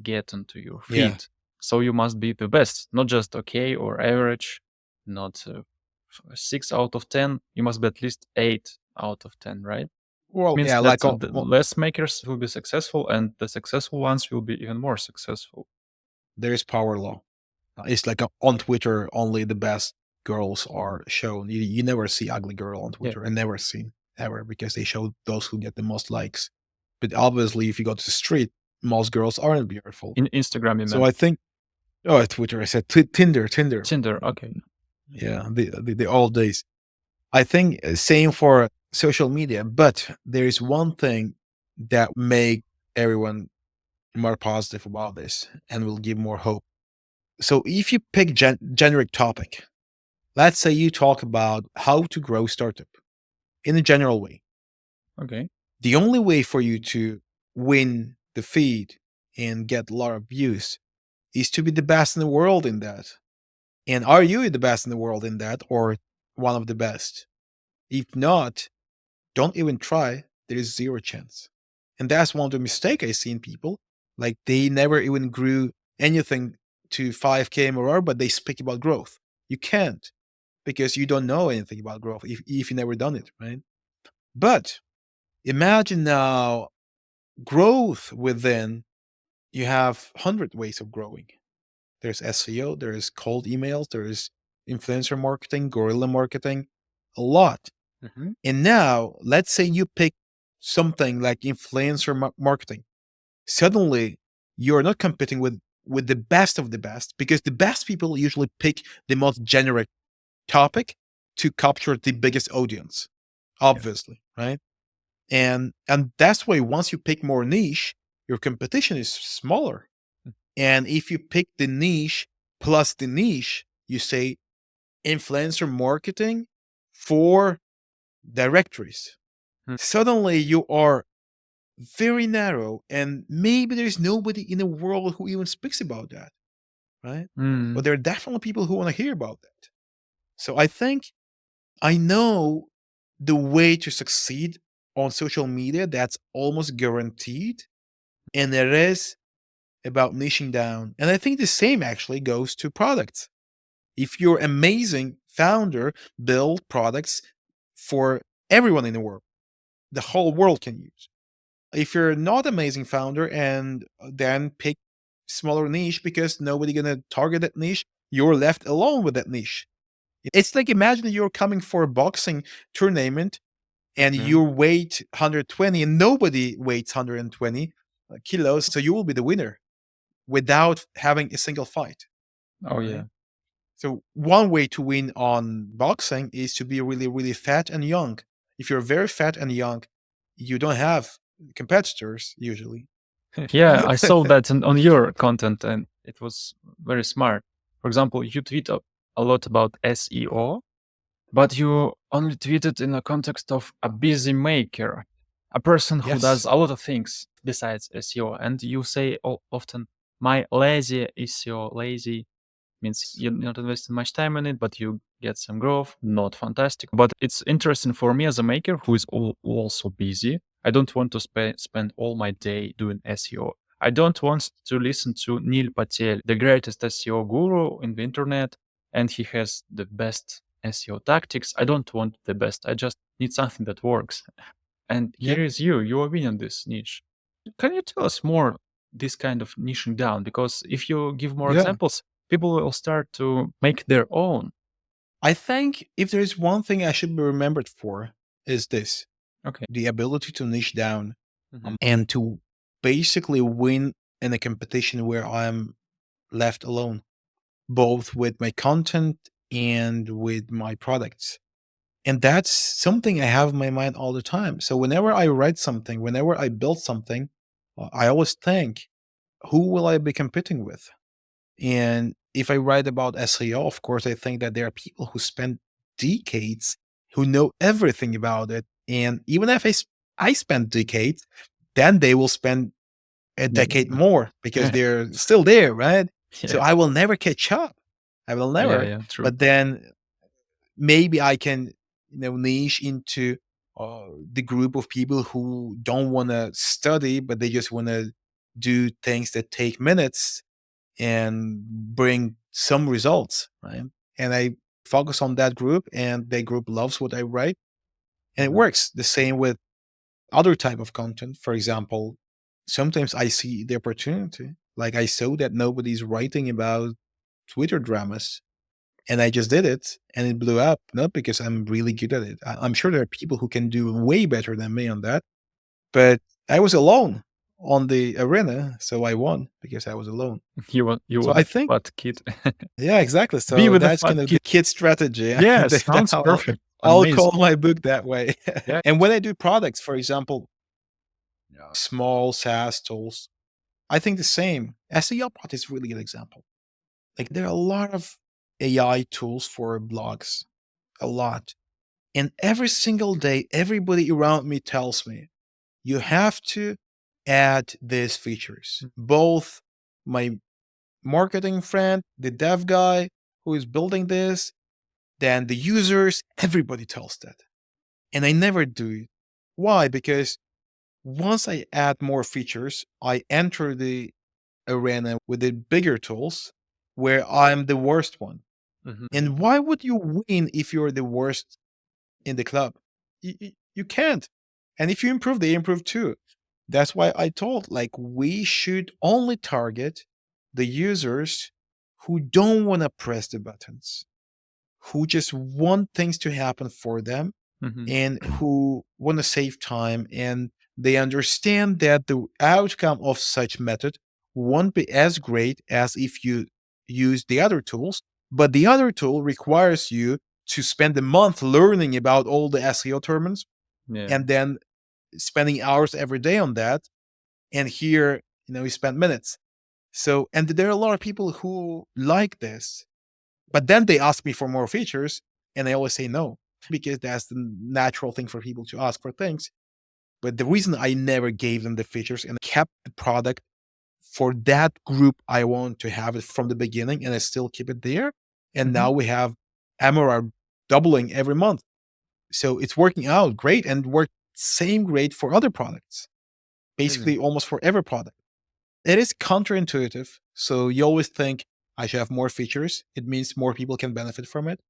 get into your Yeah. feed. So you must be the best, not just okay or average, not 6 out of 10. You must be at least 8 out of 10, right? Well, Means yeah, that like on, the less makers will be successful and the successful ones will be even more successful. there is power law. It's like on Twitter, only the best girls are shown. You never see ugly girl on Yeah. Twitter, and never seen ever, because they show those who get the most likes. But obviously, if you go to the street, most girls aren't beautiful. In Instagram, you So meant. I think, oh, Twitter, I said Tinder. Tinder, okay. Yeah, the old days. I think same for social media, but there is one thing that make everyone more positive about this and will give more hope. So if you pick generic topic, let's say you talk about how to grow startup in a general way. Okay. The only way for you to win the feed and get a lot of views is to be the best in the world in that. And are you the best in the world in that, or one of the best? If not, don't even try. there is zero chance. And that's one of the mistake I see in people. Like they never even grew anything to 5K MRR, but they speak about growth. You can't because you don't know anything about growth if you never done it, right? But imagine now growth within, you have 100 ways of growing. There's SEO, there's cold emails, there's influencer marketing, guerrilla marketing, a lot. Mhm. And now, let's say you pick something like influencer marketing. Suddenly, you're not competing with the best of the best because the best people usually pick the most generic topic to capture the biggest audience, Yeah. obviously, right? And that's why once you pick more niche, your competition is smaller. Mm. And if you pick the niche plus the niche, you say influencer marketing for directories. Mm. Suddenly you are very narrow, and maybe there's nobody in the world who even speaks about that, right? But Mm. there are definitely people who want to hear about that. So I think I know the way to succeed on social media that's almost guaranteed, and it is about niching down. And I think the same actually goes to products. If you're amazing founder, build products for everyone in the world, the whole world can use. If you're not amazing founder and then pick smaller niche because nobody gonna target that niche, you're left alone with that niche. It's like imagine you're coming for a boxing tournament and Mhm. you weight 120 and nobody weights 120 kilos, so you will be the winner without having a single fight, Oh, right? yeah. So one way to win on boxing is to be really, really fat and young. If you're very fat and young, you don't have competitors usually. Yeah, I saw that on your content, and it was very smart. For example, you tweet a lot about SEO, but you only tweeted in the context of a busy maker, a person who does Yes. a lot of things besides SEO. And you say often, my lazy SEO, lazy means you're not investing much time in it, but you get some growth. Not fantastic, but it's interesting for me as a maker who is also busy. I don't want to spend all my day doing SEO. I don't want to listen to Neil Patel, the greatest SEO guru in the internet, and he has the best SEO tactics. I don't want the best. I just need something that works. And Yeah. here is you. You are winning this niche. Can you tell us more this kind of niching down? Because if you give more Yeah. examples, people will start to make their own. I think if there is one thing I should be remembered for is this, Okay. the ability to niche down Mhm. and to basically win in a competition where I'm left alone, both with my content and with my products. And that's something I have in my mind all the time. So whenever I write something, whenever I build something, I always think, who will I be competing with? And if I write about SEO, of course, I think that there are people who spend decades who know everything about it. And even if I spend decades, then they will spend a Yeah. decade more because Yeah. they're still there, right? So Yeah. I will never catch up. I will Yeah. never. Yeah. True. But then maybe I can, niche into the group of people who don't want to study, but they just want to do things that take minutes and bring some results, right? And I focus on that group, and that group loves what I write, and it Mhm. works. The same with other type of content. For example, sometimes I see the opportunity, like I saw that nobody's writing about Twitter dramas, and I just did it, and it blew up. Not because I'm really good at it. I'm sure there are people who can do way better than me on that, but I was alone on the arena, so I won because I was alone. You So were I the think, fat kid. yeah, exactly. Be So with the that's fat kind of the kid. kid strategy. Yeah. Yeah. Sounds perfect. I'll Amazing. call my book that way. Yeah. And when I do products, for example, small SaaS tools, I think the same. SEO Pod is really good example. Like there are a lot of AI tools for blogs, a lot. And every single day, everybody around me tells me, you have to add these features. Both my marketing friend, the dev guy who is building this, then the users, everybody tells that. And I never do it. Why? Because once I add more features, I enter the arena with the bigger tools where I'm the worst one. Mhm. And why would you win if you're the worst in the club? You can't. And if you improve, they improve too. That's why I told like we should only target the users who don't want to press the buttons, who just want things to happen for them Mhm. and who want to save time, and they understand that the outcome of such method won't be as great as if you use the other tools, but the other tool requires you to spend a month learning about all the SEO terms Yeah. and then spending hours every day on that, and here you spend minutes. So, and there are a lot of people who like this, but then they ask me for more features, and I always say no, because that's the natural thing for people to ask for things. But the reason I never gave them the features and kept the product for that group I want to have it from the beginning, and I still keep it there. And Mhm. now we have MRR doubling every month. So it's working out great and worked same great for other products, Really. basically almost for every product. It is counterintuitive. So you always think I should have more features. It means more people can benefit from it.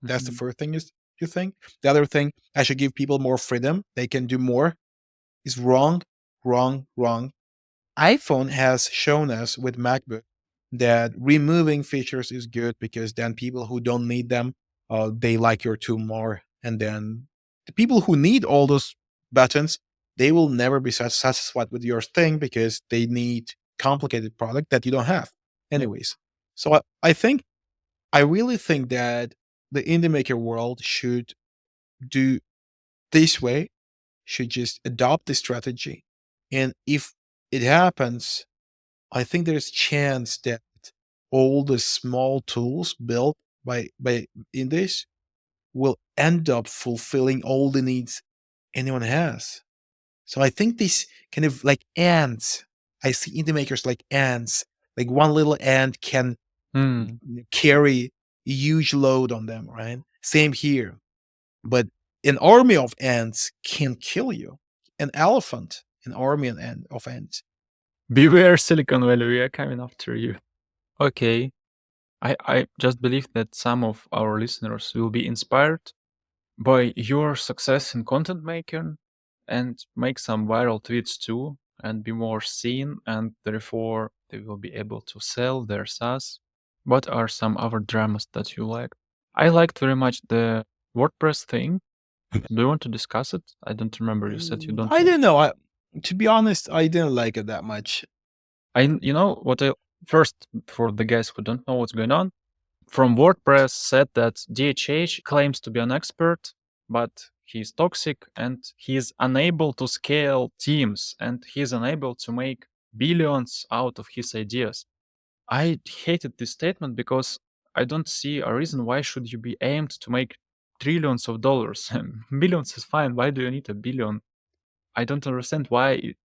That's the Mhm. first thing is you think. The other thing, I should give people more freedom. They can do more. Is wrong, wrong, wrong. iPhone has shown us with MacBook that removing features is good because then people who don't need them, they like your tool more. And then the people who need all those buttons, they will never be satisfied with your thing because they need complicated product that you don't have. Yeah. Anyways, so I really think that the indie maker world should do this way, should just adopt this strategy. And if it happens, I think there's chance that all the small tools built by indies will end up fulfilling all the needs anyone has. So I think this kind of like ants. I see indie makers like ants. Like one little ant can Mm. carry a huge load on them, right? Same here. But an army of ants can kill you. An elephant, an army of ants. Beware, Silicon Valley, we are coming after you. Okay. I just believe that some of our listeners will be inspired by your success in content making and make some viral tweets too and be more seen, and therefore they will be able to sell their SaaS. What are some other dramas that you like? I liked very much the WordPress thing. Do you want to discuss it? I don't remember. You said you don't I like. didn't know. To be honest, I didn't like it that much. You know what I first, for the guys who don't know what's going on, from WordPress said that DHH claims to be an expert, but he's toxic and he's unable to scale teams and he's unable to make billions out of his ideas. I hated this statement because I don't see a reason why should you be aimed to make trillions of dollars. Billions is fine. Why do you need a billion? I don't understand why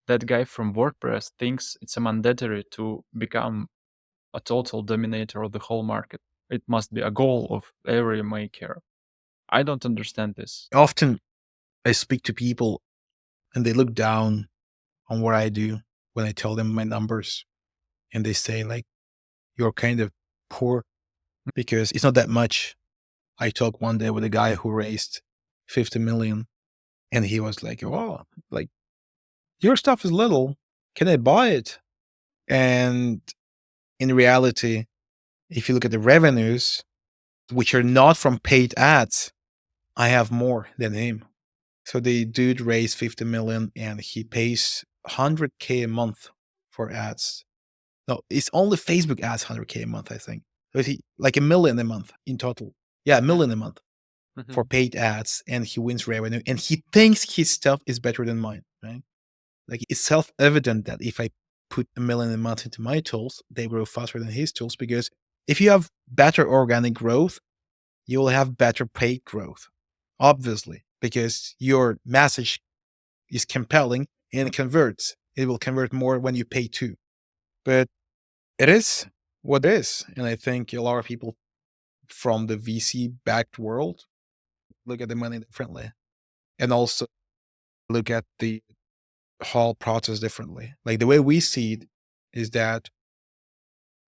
that guy from WordPress thinks it's a mandatory to become a total dominator of the whole market. It must be a goal of every maker. I don't understand this. Often I speak to people and they look down on what I do when I tell them my numbers, and they say like, "You're kind of poor because it's not that much." I talked one day with a guy who raised 50 million, and he was like, "Oh, like your stuff is little. Can I buy it?" And in reality, if you look at the revenues, which are not from paid ads, I have more than him. So the dude raised 50 million and he pays 100K a month for ads. No, it's only Facebook ads 100K a month, I think. So he like a million a month in total. Yeah, a million a month for Mhm. paid ads, and he wins revenue. And he thinks his stuff is better than mine, right? Like it's self-evident that if I put a million a month into my tools, they grow faster than his tools because if you have better organic growth, you will have better paid growth, obviously, because your message is compelling and it converts. It will convert more when you pay too. But it is what it is. And I think a lot of people from the VC backed world look at the money differently. And also look at the whole process differently. Like the way we see it is that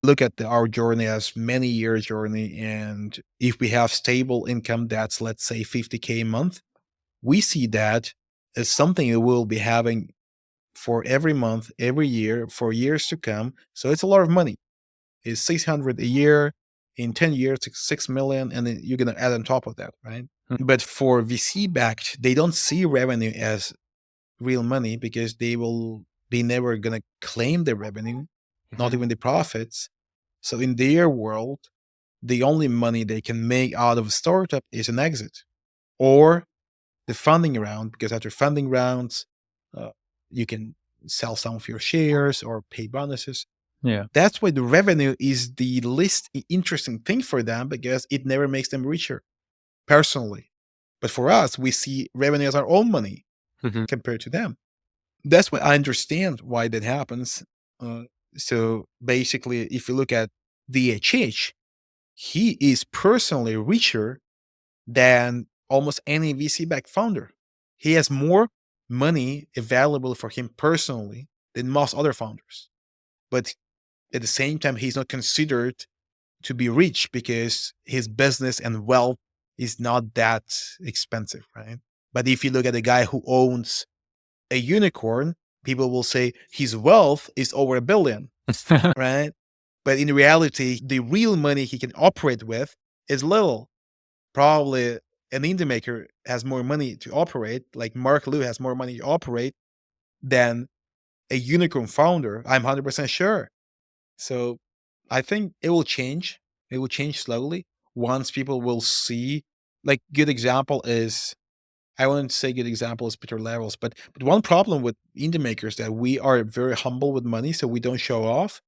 look at our journey as many year journey, and if we have stable income that's, let's say, 50K a month, we see that as something we will be having for every month, every year, for years to come. So it's a lot of money. It's 600 a year. In 10 years, it's 6 million, and then you're going to add on top of that, right? Mm. But for VC backed, they don't see revenue as real money because they never going to claim the revenue, not Mhm. even the profits. So in their world, the only money they can make out of a startup is an exit or the funding round, because after funding rounds, uh, you can sell some of your shares or pay bonuses. Yeah. That's why the revenue is the least interesting thing for them because it never makes them richer personally. But for us, we see revenue as our own money Mhm. compared to them. That's why I understand why that happens. Uh, so basically, if you look at DHH, he is personally richer than almost any VC backed founder. He has more money available for him personally than most other founders. But at the same time, he's not considered to be rich because his business and wealth is not that expensive, right? But if you look at a guy who owns a unicorn, people will say his wealth is over a billion, right? But in reality, the real money he can operate with is little. Probably an indie maker has more money to operate, like Marc Lou has more money to operate than a unicorn founder. I'm 100% sure. So I think it will change. It will change slowly once people will see. Like, good example is, I wouldn't say good example is Peter Levels, but one problem with indie makers that we are very humble with money, so we don't show off.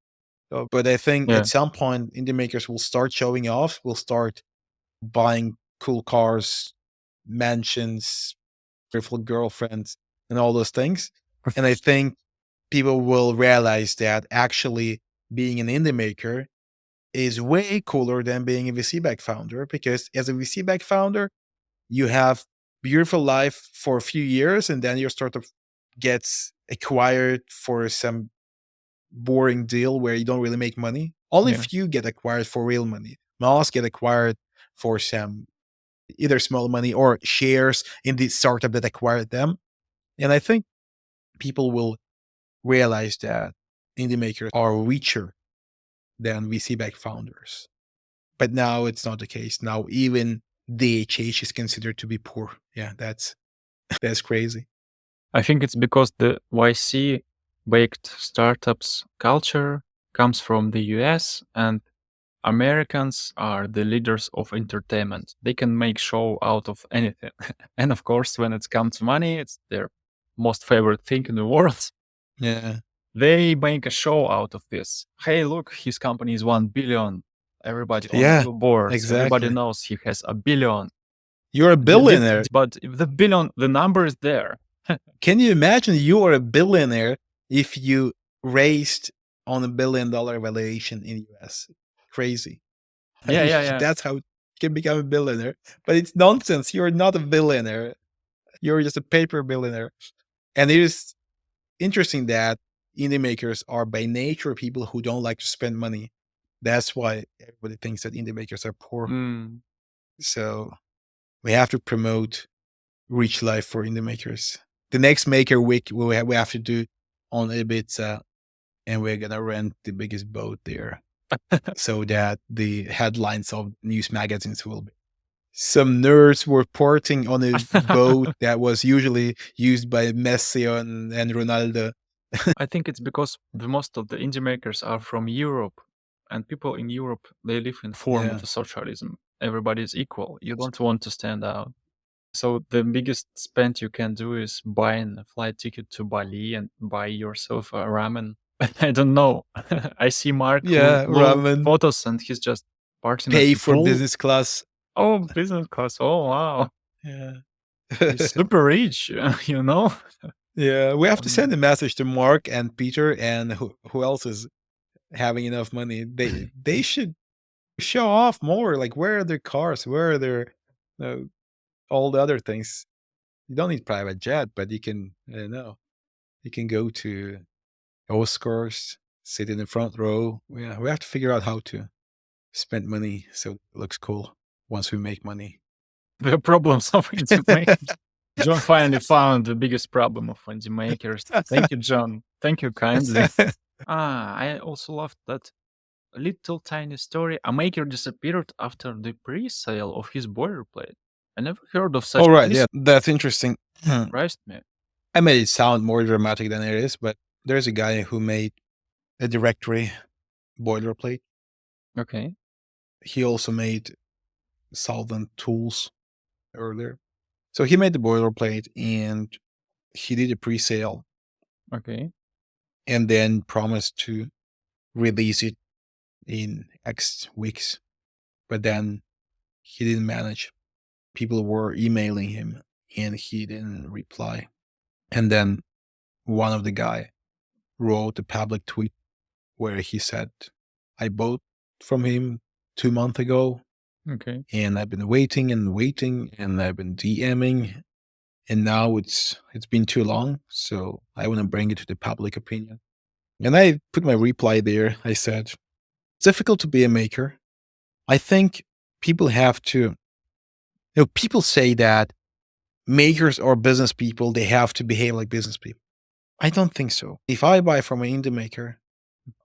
But I think Yeah. at some point, indie makers will start showing off. Will start buying cool cars, mansions, beautiful girlfriends, and all those things. And I think people will realize that actually being an indie maker is way cooler than being a VC back founder, because as a VC back founder, you have beautiful life for a few years and then your startup gets acquired for some boring deal where you don't really make money. Only Yeah. few get acquired for real money. Most get acquired for some either small money or shares in the startup that acquired them. And I think people will realize that indie makers are richer than VC backed founders. But now it's not the case. Now even DHH is considered to be poor. Yeah, that's crazy. I think it's because the YC baked startups culture comes from the US, and Americans are the leaders of entertainment. They can make show out of anything. And of course, when it comes to money, it's their most favorite thing in the world. Yeah. They make a show out of this. Hey, look, his company is 1 billion. Everybody on the Yeah, billboards, everybody exactly. knows he has a billion. You're a billionaire. But the billion, the number is there. Can you imagine you are a billionaire if you raised on $1 billion valuation in US? Crazy. Yeah, yeah, yeah. That's how you can become a billionaire. But it's nonsense. You're not a billionaire. You're just a paper billionaire. And it is interesting that indie makers are by nature people who don't like to spend money. That's why everybody thinks that indie makers are poor. Mm. So we have to promote rich life for indie makers. The next Maker Week we have to do on Ibiza, and we're gonna rent the biggest boat there so that the headlines of news magazines will be some nerds were porting on a boat that was usually used by Messi and Ronaldo. I think it's because the most of the indie makers are from Europe, and people in Europe they live in form Yeah. of a socialism. Everybody is equal. You don't want to stand out. So the biggest spend you can do is buying a flight ticket to Bali and buy yourself a ramen. I don't know. I see Mark Yeah, Lou ramen, photos and he's just partying at pay the for pool. business class. Oh, business class. Oh, wow. Yeah. He's super rich, you know? Yeah, we have to Um, send a message to Mark and Peter and who else is having enough money. They should show off more. Like, where are their cars? Where are their uh, all the other things? You don't need private jet, but you can, I don't know, you can go to Oscars, sit in the front row. Yeah, we have to figure out how to spend money so it looks cool once we make money. The problems of indie makers. John finally found the biggest problem of indie makers. Thank you, John. Thank you kindly. I also loved that little tiny story. A maker disappeared after the pre-sale of his boilerplate. I never heard of such All a right, piece. yeah, that's interesting. Surprised me. I made it sound more dramatic than it is, but there's a guy who made a directory boilerplate. Okay. He also made solvent tools earlier. So he made the boilerplate and he did a pre-sale Okay. and then promised to release it in X weeks. But then he didn't manage. People were emailing him and he didn't reply. And then one of the guy wrote a public tweet where he said, I bought from him 2 months ago Okay. and I've been waiting and waiting and I've been DMing and now it's been too long, so I want to bring it to the public opinion. And I put my reply there. I said, it's difficult to be a maker. I think people have to, people say that makers are business people, they have to behave like business people. I don't think so. If I buy from an indie maker,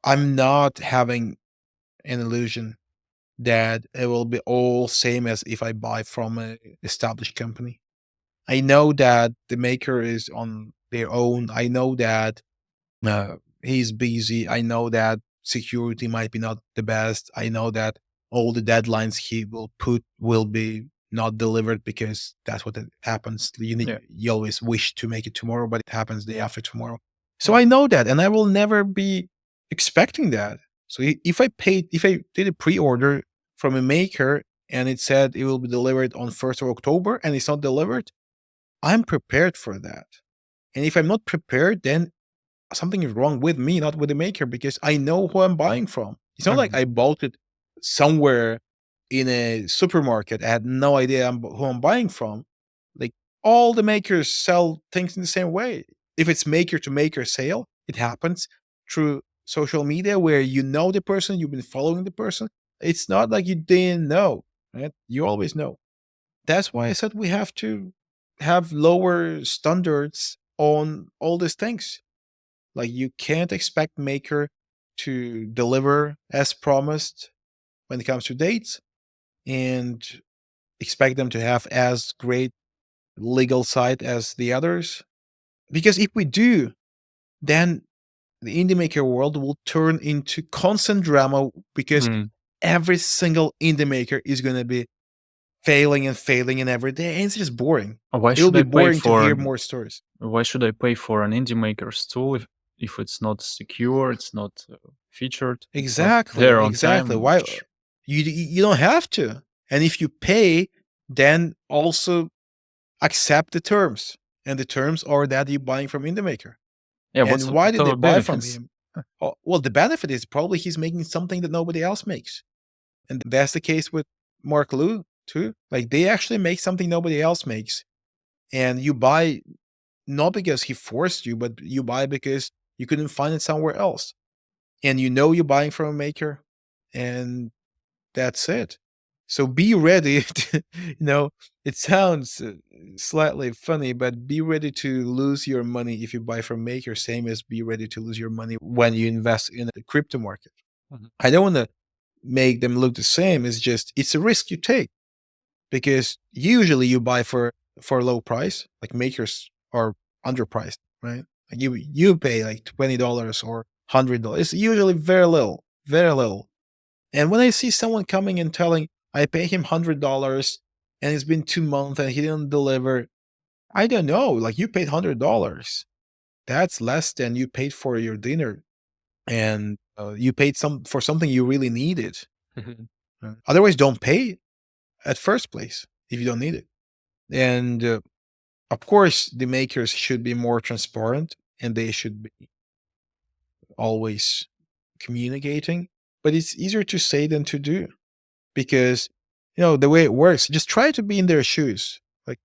I'm not having an illusion that it will be all same as if I buy from an established company. I know that the maker is on their own. I know that he's busy. I know that security might be not the best. I know that all the deadlines he will put will be not delivered because that's what happens. Yeah. You always wish to make it tomorrow, but it happens day after tomorrow. So Yeah. I know that, and I will never be expecting that. So if I did a pre-order from a maker and it said it will be delivered on 1st of October and it's not delivered, I'm prepared for that. And if I'm not prepared, then something is wrong with me, not with the maker, because I know who I'm buying from. It's not like Mhm. I bought it somewhere in a supermarket. I had no idea who I'm buying from. Like all the makers sell things in the same way. If it's maker to maker sale, it happens through social media where you know the person, you've been following the person. It's not like you didn't know, right? You always know. That's why I said we have to have lower standards on all these things. Like you can't expect maker to deliver as promised when it comes to dates and expect them to have as great legal side as the others. Because if we do, then the indie maker world will turn into constant drama because Mm. every single indie maker is going to be failing and failing and every day. And it's just boring. Why It will should be I pay boring to for hear an more stories. Why should I pay for an indie maker's tool if it's not secure, it's not featured, it's not Exactly, there on exactly. time? Why you don't have to. And if you pay, then also accept the terms. And the terms are that you're buying from indie maker. Yeah, And why what did are they the buy from benefits? him? Oh, well, the benefit is probably he's making something that nobody else makes. And that's the case with Marc Lou too. Like they actually make something nobody else makes. And you buy not because he forced you, but you buy because you couldn't find it somewhere else. And you know you're buying from a maker. And that's it. So be ready to, it sounds slightly funny, but be ready to lose your money if you buy from maker, same as be ready to lose your money when you invest in the crypto market. Mhm. I don't want to make them look the same. It's just, it's a risk you take because usually you buy for a low price, like makers are underpriced, right? Like you pay like $20 or $100. It's usually very little, very little. And when I see someone coming and telling, I pay him $100 and it's been 2 months and he didn't deliver, I don't know. Like you paid $100. That's less than you paid for your dinner. And you paid for something you really needed. Mhm. Otherwise, don't pay at first place if you don't need it. And of course, the makers should be more transparent and they should be always communicating. But it's easier to say than to do. Because the way it works, just try to be in their shoes. Like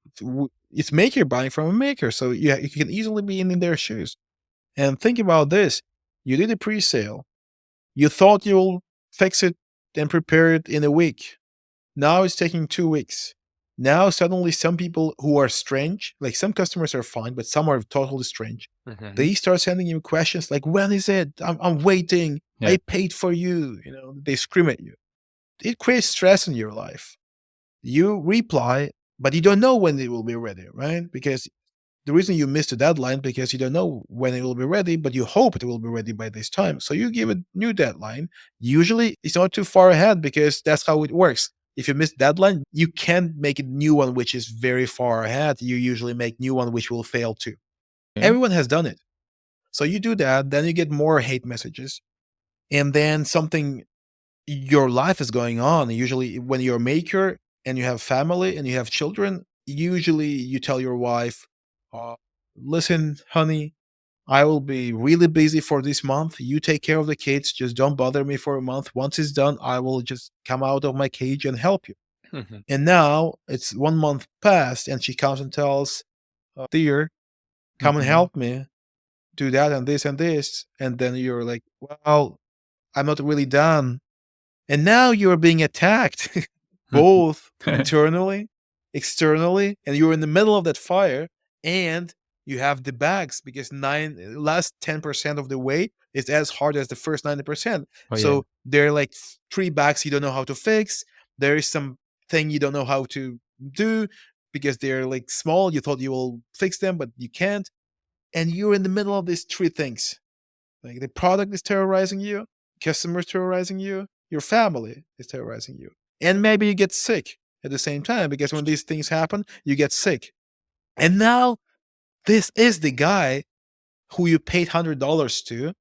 it's maker buying from a maker. So yeah, you can easily be in their shoes. And think about this. You did a pre-sale. You thought you'll fix it and prepare it in a week. Now it's taking 2 weeks. Now suddenly some people who are strange, like some customers are fine, but some are totally strange. Mhm. They start sending you questions like, when is it? I'm waiting. Yeah. I paid for you. You know, they scream at you. It creates stress in your life. You reply, but you don't know when it will be ready, right? Because the reason you missed the deadline because you don't know when it will be ready, but you hope it will be ready by this time. So you give a new deadline. Usually it's not too far ahead because that's how it works. If you miss deadline, you can't make a new one which is very far ahead. You usually make new one which will fail too. Okay. Everyone has done it. So you do that, then you get more hate messages. And then something your life is going on. Usually, when you're a maker and you have family and you have children, usually you tell your wife, uh, listen, honey, I will be really busy for this month. You take care of the kids. Just don't bother me for a month. Once it's done, I will just come out of my cage and help you. Mhm. And now it's 1 month past, and she comes and tells, dear, come and Mhm. help me do that and this and this. And then you're like, well, I'm not really done. And now you're being attacked Mhm. both internally, externally, and you're in the middle of that fire and you have the bags because last 10% of the weight is as hard as the first 90%. Oh, yeah. So there are like three bags you don't know how to fix. There is some thing you don't know how to do because they're like small. You thought you will fix them, but you can't. And you're in the middle of these three things. Like the product is terrorizing you, customers terrorizing you, your family is terrorizing you. And maybe you get sick at the same time because when these things happen, you get sick. And now this is the guy who you paid $100 to.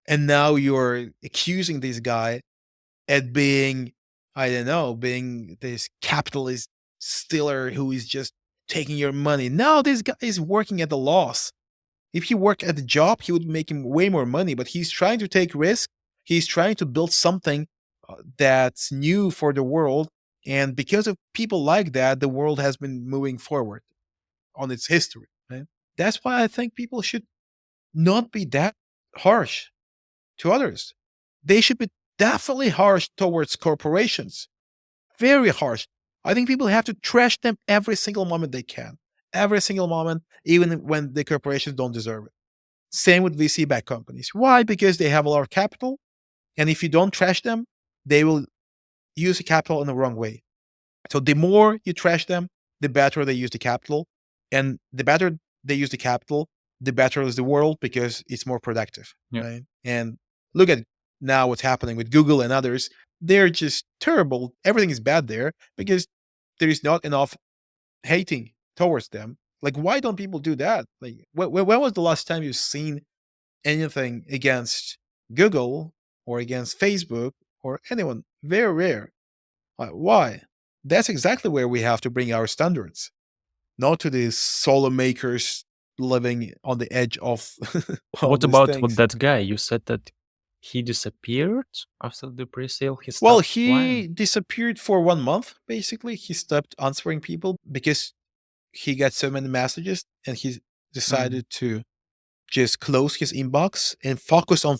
And now you're accusing this guy at being, I don't know, being this capitalist stealer who is just taking your money. Now this guy is working at a loss. If he worked at the job, he would be making way more money, but he's trying to take risk. He's trying to build something that's new for the world. And because of people like that, the world has been moving forward on its history. Right? That's why I think people should not be that harsh to others. They should be definitely harsh towards corporations. Very harsh. I think people have to trash them every single moment they can. Every single moment, even when the corporations don't deserve it. Same with VC backed companies. Why? Because they have a lot of capital. And if you don't trash them, they will use the capital in the wrong way. So the more you trash them, the better they use the capital. And the better they use the capital, the better is the world because it's more productive. Yeah. Right. And look at now what's happening with Google and others. They're just terrible. Everything is bad there because there is not enough hating towards them. Like, why don't people do that? Like, when was the last time you've seen anything against Google or against Facebook or anyone. Very rare. Why? That's exactly where we have to bring our standards, not to these solo makers living on the edge of all What these about with things. that guy? You said that he disappeared after the pre-sale. He Well, stopped he replying. disappeared for 1 month, basically. He stopped answering people because he got so many messages and he Mm. decided to just close his inbox and focus on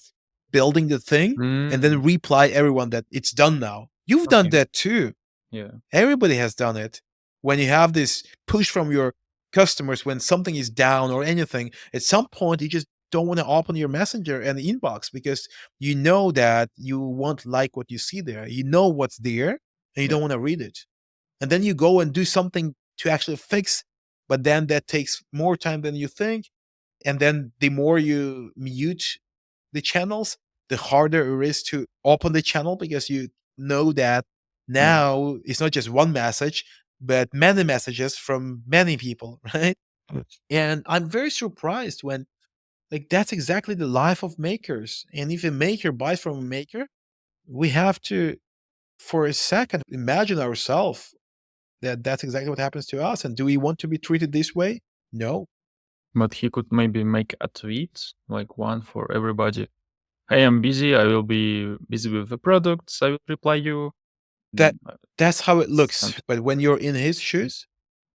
building the thing and then Mm. reply everyone that it's done now. You've done Okay. that too. Yeah. Everybody has done it. When you have this push from your customers when something is down or anything, at some point you just don't want to open your messenger and the inbox because you know that you won't like what you see there. You know what's there and you Yeah. don't want to read it. And then you go and do something to actually fix, but then that takes more time than you think, and then the more you mute the channels, the harder it is to open the channel because you know that Yeah. now it's not just one message, but many messages from many people, right? And I'm very surprised when, like, that's exactly the life of makers. And if a maker buys from a maker, we have to, for a second, imagine ourselves that that's exactly what happens to us. And do we want to be treated this way? No. But he could maybe make a tweet, like one for everybody. Hey, I'm busy. I will be busy with the products. I will reply you. That Mm, that's how it looks. something. But when you're in his shoes,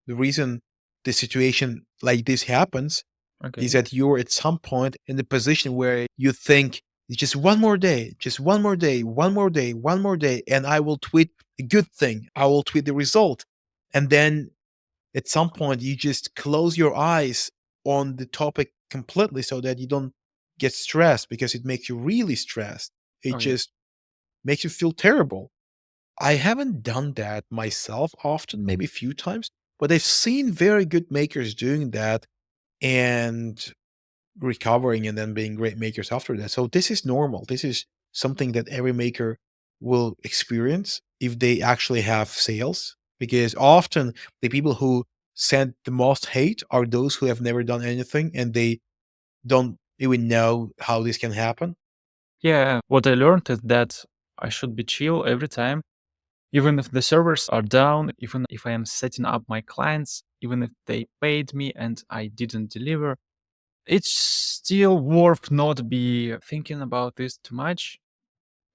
the reason the situation like this happens is Okay. that you're at some point in the position where you think, just one more day, just one more day, one more day, one more day, and I will tweet a good thing. I will tweet the result. And then at some point, you just close your eyes on the topic completely so that you don't get stressed because it makes you really stressed. It Oh yeah. just makes you feel terrible. I haven't done that myself often, maybe a few times, but I've seen very good makers doing that and recovering and then being great makers after that. So this is normal. This is something that every maker will experience if they actually have sales, because often the people who send the most hate are those who have never done anything and they don't even know how this can happen. Yeah. What I learned is that I should be chill every time, even if the servers are down, even if I am setting up my clients, even if they paid me and I didn't deliver. It's still worth not be thinking about this too much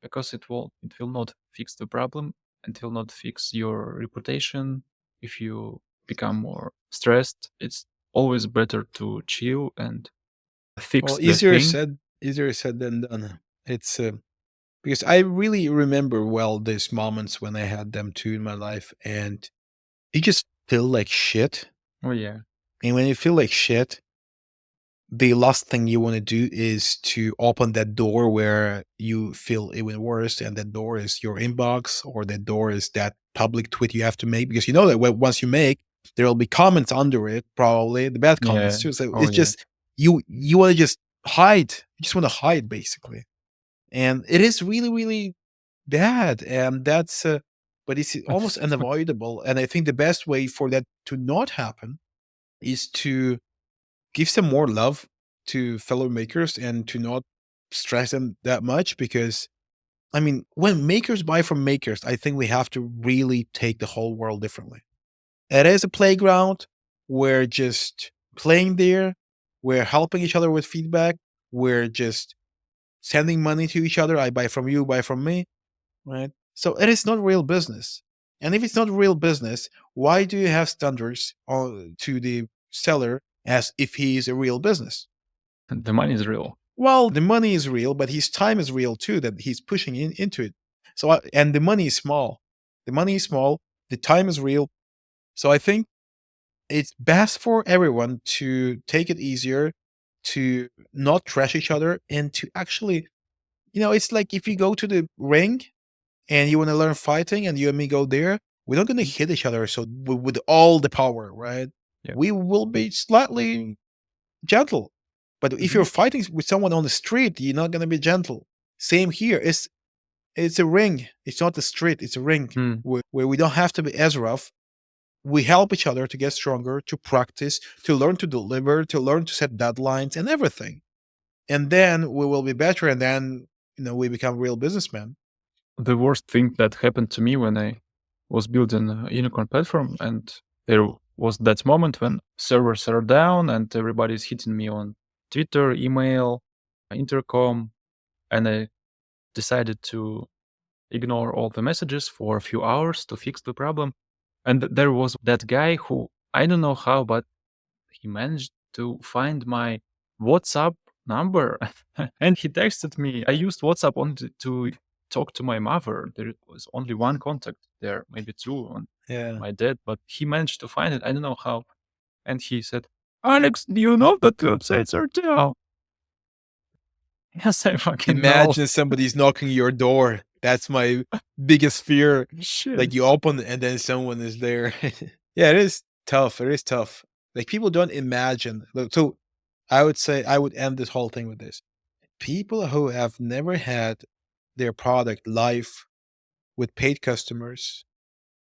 because it will not fix the problem. It will not fix your reputation. If you become more stressed, it's always better to chill and fix Well, the thing. easier said than done. It's because I really remember well these moments when I had them too in my life, and you just feel like shit. Oh yeah. And when you feel like shit, the last thing you want to do is to open that door where you feel even worse, and that door is your inbox, or that door is that public tweet you have to make, because you know that once you make, there will be comments under it, probably the bad comments Yeah. too. So Oh it's yeah. just you want to just hide. You just want to hide basically, and it is really really bad, and that's but it's almost unavoidable. And I think the best way for that to not happen is to give some more love to fellow makers and to not stress them that much, because I mean, when makers buy from makers, I think we have to really take the whole world differently. It is a playground. We're just playing there. We're helping each other with feedback. We're just sending money to each other. I buy from you, buy from me, right? So it is not real business. And if it's not real business, why do you have standards to the seller as if he is a real business? The money is real. Well, the money is real, but his time is real too, that he's pushing into it. So, and the money is small. The money is small. The time is real. So I think it's best for everyone to take it easier, to not trash each other, and to actually, it's like if you go to the ring and you want to learn fighting and you and me go there, we're not going to hit each other. So with all the power, right? Yeah. We will be slightly gentle. But if Mhm. you're fighting with someone on the street, you're not gonna be gentle. Same here. It's a ring. It's not a street. It's a ring Mm. where we don't have to be as rough. We help each other to get stronger, to practice, to learn to deliver, to learn to set deadlines and everything. And then we will be better. And then we become real businessmen. The worst thing that happened to me when I was building a unicorn platform, and there was that moment when servers are down and everybody's hitting me on Twitter, email, intercom, and I decided to ignore all the messages for a few hours to fix the problem. And there was that guy who, I don't know how, but he managed to find my WhatsApp number and he texted me. I used WhatsApp only to talk to my mother. There was only one contact there, maybe two on Yeah. my dad, but he managed to find it. I don't know how. And he said, Alex, do you know that websites are down? Yes, I fucking know. Imagine somebody's knocking your door. That's my biggest fear. Like Shit. you open and then someone is there. Yeah, it is tough. It is tough. Like people don't imagine. So I would say I would end this whole thing with this. People who have never had their product live with paid customers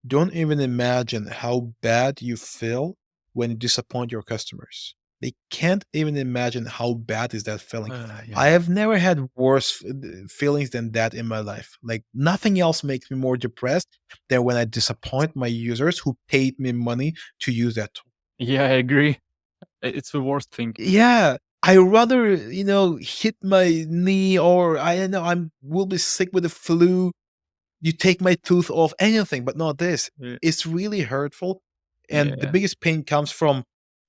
don't even imagine how bad you feel when you disappoint your customers. They can't even imagine how bad is that feeling. Yeah. I have never had worse feelings than that in my life. Like nothing else makes me more depressed than when I disappoint my users who paid me money to use that tool. Yeah, I agree. It's the worst thing. Yeah, I rather, hit my knee, or I don't know, I'm will be sick with the flu. You take my tooth off, anything, but not this. Yeah. It's really hurtful. And the Yeah. biggest pain comes from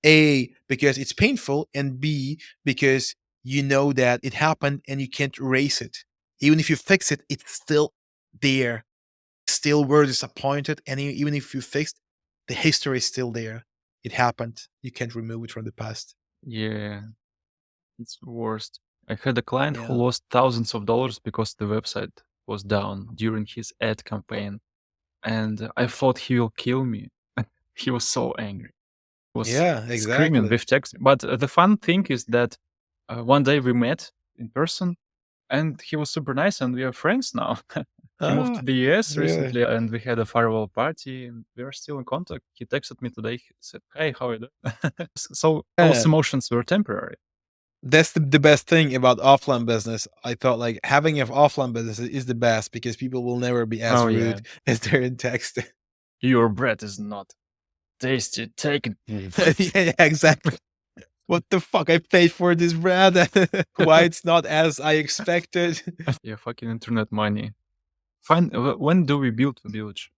A, because it's painful, and B, because you know that it happened and you can't erase it. Even if you fix it, it's still there. Still were disappointed, and even if you fixed, the history is still there. It happened. You can't remove it from the past. Yeah, it's worst. I had a client who Yeah. lost thousands of dollars because the website was down during his ad campaign, and I thought he will kill me. He was so angry. He was Yeah, screaming exactly. with text. But the fun thing is that one day we met in person, and he was super nice, and we are friends now. He moved Ah, to the US really? recently, and we had a farewell party, and we are still in contact. He texted me today. He said, "Hey, how are you doing?" So those Yeah. emotions were temporary. That's the best thing about offline business. I thought like having an offline business is the best because people will never be as Oh yeah, rude as they're in text. your bread is not tasty. Take it, please. Yeah, exactly. What the fuck? I paid for this bread. Why it's not as I expected? Yeah, fucking internet money. Fine. When do we build the village?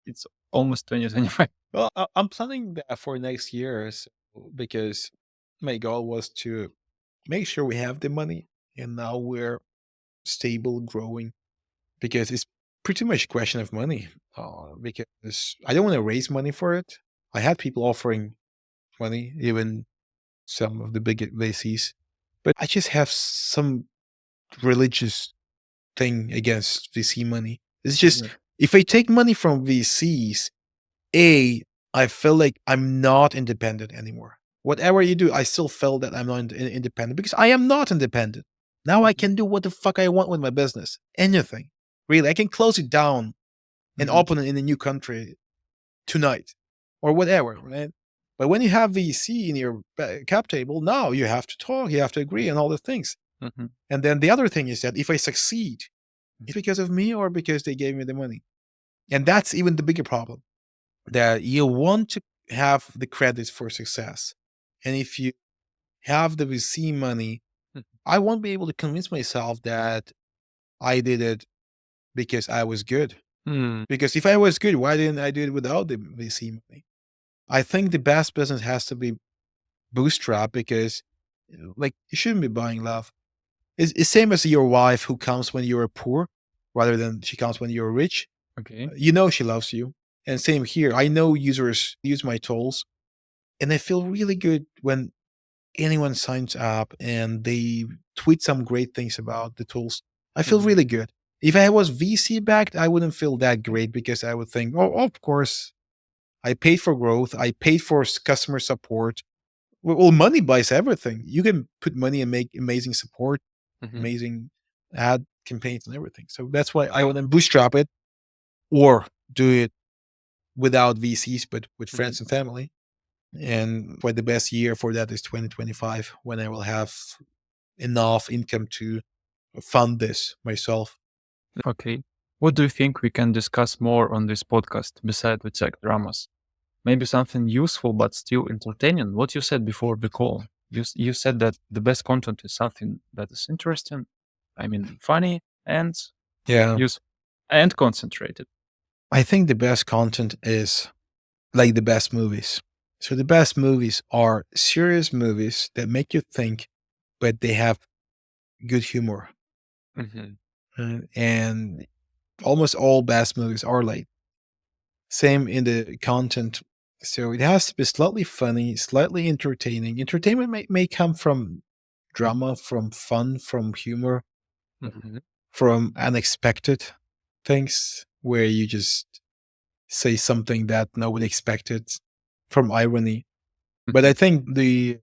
It's almost 2025. Well, I'm planning that for next year because my goal was to make sure we have the money, and now we're stable, growing. Because it's pretty much a question of money. Because I don't want to raise money for it. I had people offering money, even some of the big VCs, but I just have some religious thing against VC money. It's just Yeah. if I take money from VCs, A, I feel like I'm not independent anymore. Whatever you do, I still feel that I'm not independent because I am not independent. Now I Mhm. can do what the fuck I want with my business. Anything. Really. I can close it down and Mhm. open it in a new country tonight or whatever, right? But when you have VC in your cap table, now you have to talk, you have to agree on all the things. Mhm. And then the other thing is that if I succeed, it's because of me or because they gave me the money. And that's even the bigger problem that you want to have the credits for success. And if you have the VC money, Mhm. I won't be able to convince myself that I did it because I was good. Mm. Because if I was good, why didn't I do it without the VC money? I think the best business has to be bootstrap because, like, you shouldn't be buying love. It's same as your wife who comes when you're poor rather than she comes when you're rich. Okay. You know she loves you. And same here. I know users use my tools and I feel really good when anyone signs up and they tweet some great things about the tools. I feel Mhm. really good. If I was VC backed, I wouldn't feel that great because I would think, oh, of course, I paid for growth. I paid for customer support. Well, money buys everything. You can put money and make amazing support, Mhm. amazing ad campaigns and everything. So that's why I want to bootstrap it or do it without VCs, but with Mhm. friends and family. And for the best year for that is 2025 when I will have enough income to fund this myself. Okay. What do you think we can discuss more on this podcast beside the tech dramas? Maybe something useful but still entertaining. What you said before the call. You said that the best content is something that is interesting, I mean funny and Yeah. useful and concentrated. I think the best content is like the best movies. So the best movies are serious movies that make you think, but they have good humor. Mhm. And almost all best movies are like same in the content. So it has to be slightly funny, slightly entertaining. Entertainment may come from drama, from fun, from humor, Mhm. from unexpected things where you just say something that nobody expected, from irony. But I Mhm. think the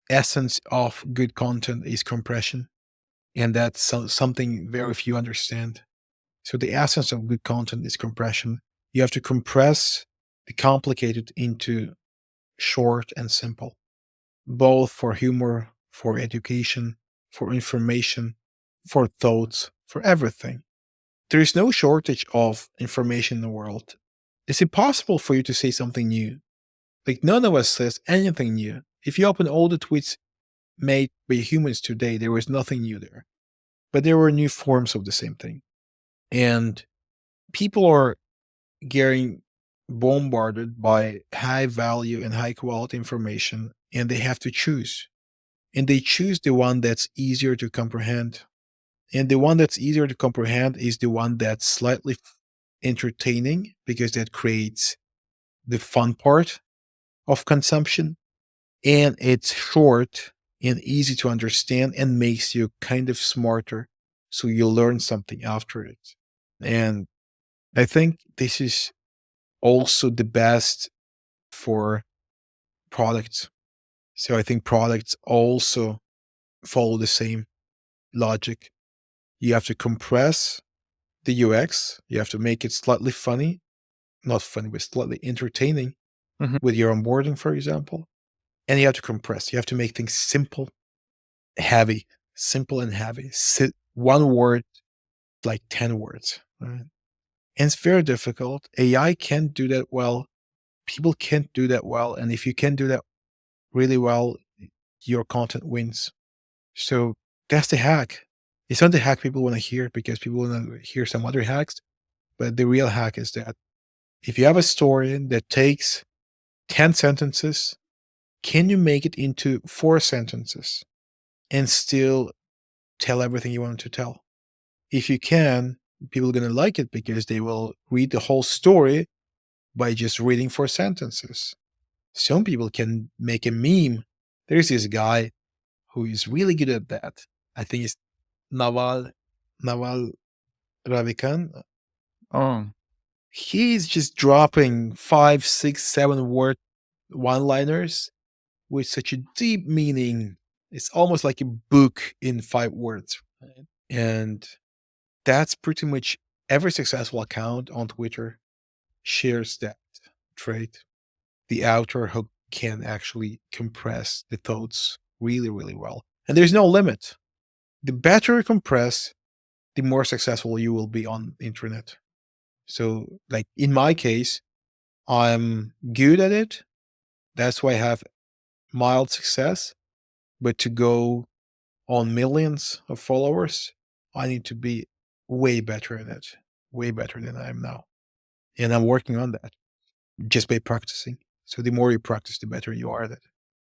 essence of good content is compression. And that's something very few understand. So the essence of good content is compression. You have to compress the complicated into short and simple, both for humor, for education, for information, for thoughts, for everything. There is no shortage of information in the world. It's impossible for you to say something new. Like none of us says anything new. If you open all the tweets made by humans today, there was nothing new there. But there were new forms of the same thing. And people are getting bombarded by high value and high quality information, and they have to choose. And they choose the one that's easier to comprehend. And the one that's easier to comprehend is the one that's slightly entertaining, because that creates the fun part of consumption. And it's short and easy to understand and makes you kind of smarter. So you learn something after it. And I think this is also the best for products. So I think products also follow the same logic. You have to compress the UX, you have to make it slightly funny, not funny, but slightly entertaining Mhm. with your onboarding, for example. And you have to compress. You have to make things simple, heavy, simple and heavy. One word, like 10 words. Right? And it's very difficult. AI can't do that well. People can't do that well. And if you can do that really well, your content wins. So that's the hack. It's not the hack people want to hear, because people want to hear some other hacks. But the real hack is that if you have a story that takes 10 sentences, can you make it into 4 sentences and still tell everything you want to tell? If you can, people are going to like it, because they will read the whole story by just reading 4 sentences. Some people can make a meme. There's this guy who is really good at that. I think it's Naval Ravikant. Oh, He's just dropping 5, 6, 7 word one-liners with such a deep meaning. It's almost like a book in 5 words. Right? And that's pretty much every successful account on Twitter shares that trait. The author who can actually compress the thoughts really, really well. And there's no limit. The better you compress, the more successful you will be on the internet. So, like in my case, I'm good at it. That's why I have mild success. But to go on millions of followers, I need to be way better at it, way better than I am now. And I'm working on that just by practicing. So the more you practice, the better you are at it.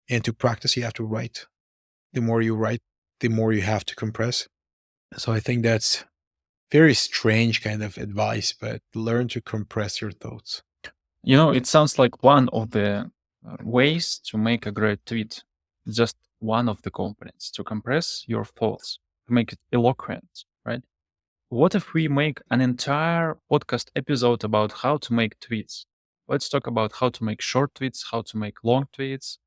And to practice, you have to write. The more you write, the more you have to compress. So I think that's very strange kind of advice, but learn to compress your thoughts. it sounds like one of the ways to make a great tweet. It's just one of the components to compress your thoughts, to make it eloquent, right? What if we make an entire podcast episode about how to make tweets? Let's talk about how to make short tweets, how to make long tweets,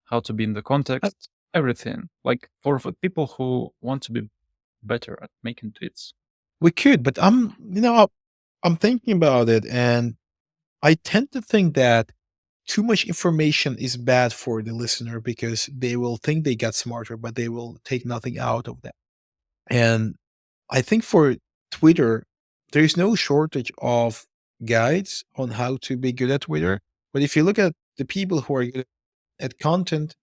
how to be in the Uh, context, everything. Like for people who want to be better at making tweets. We could, but I'm thinking about it, and I tend to think that too much information is bad for the listener, because they will think they got smarter, but they will take nothing out of that. And I think for Twitter, there is no shortage of guides on how to be good at Twitter. But if you look at the people who are good at content,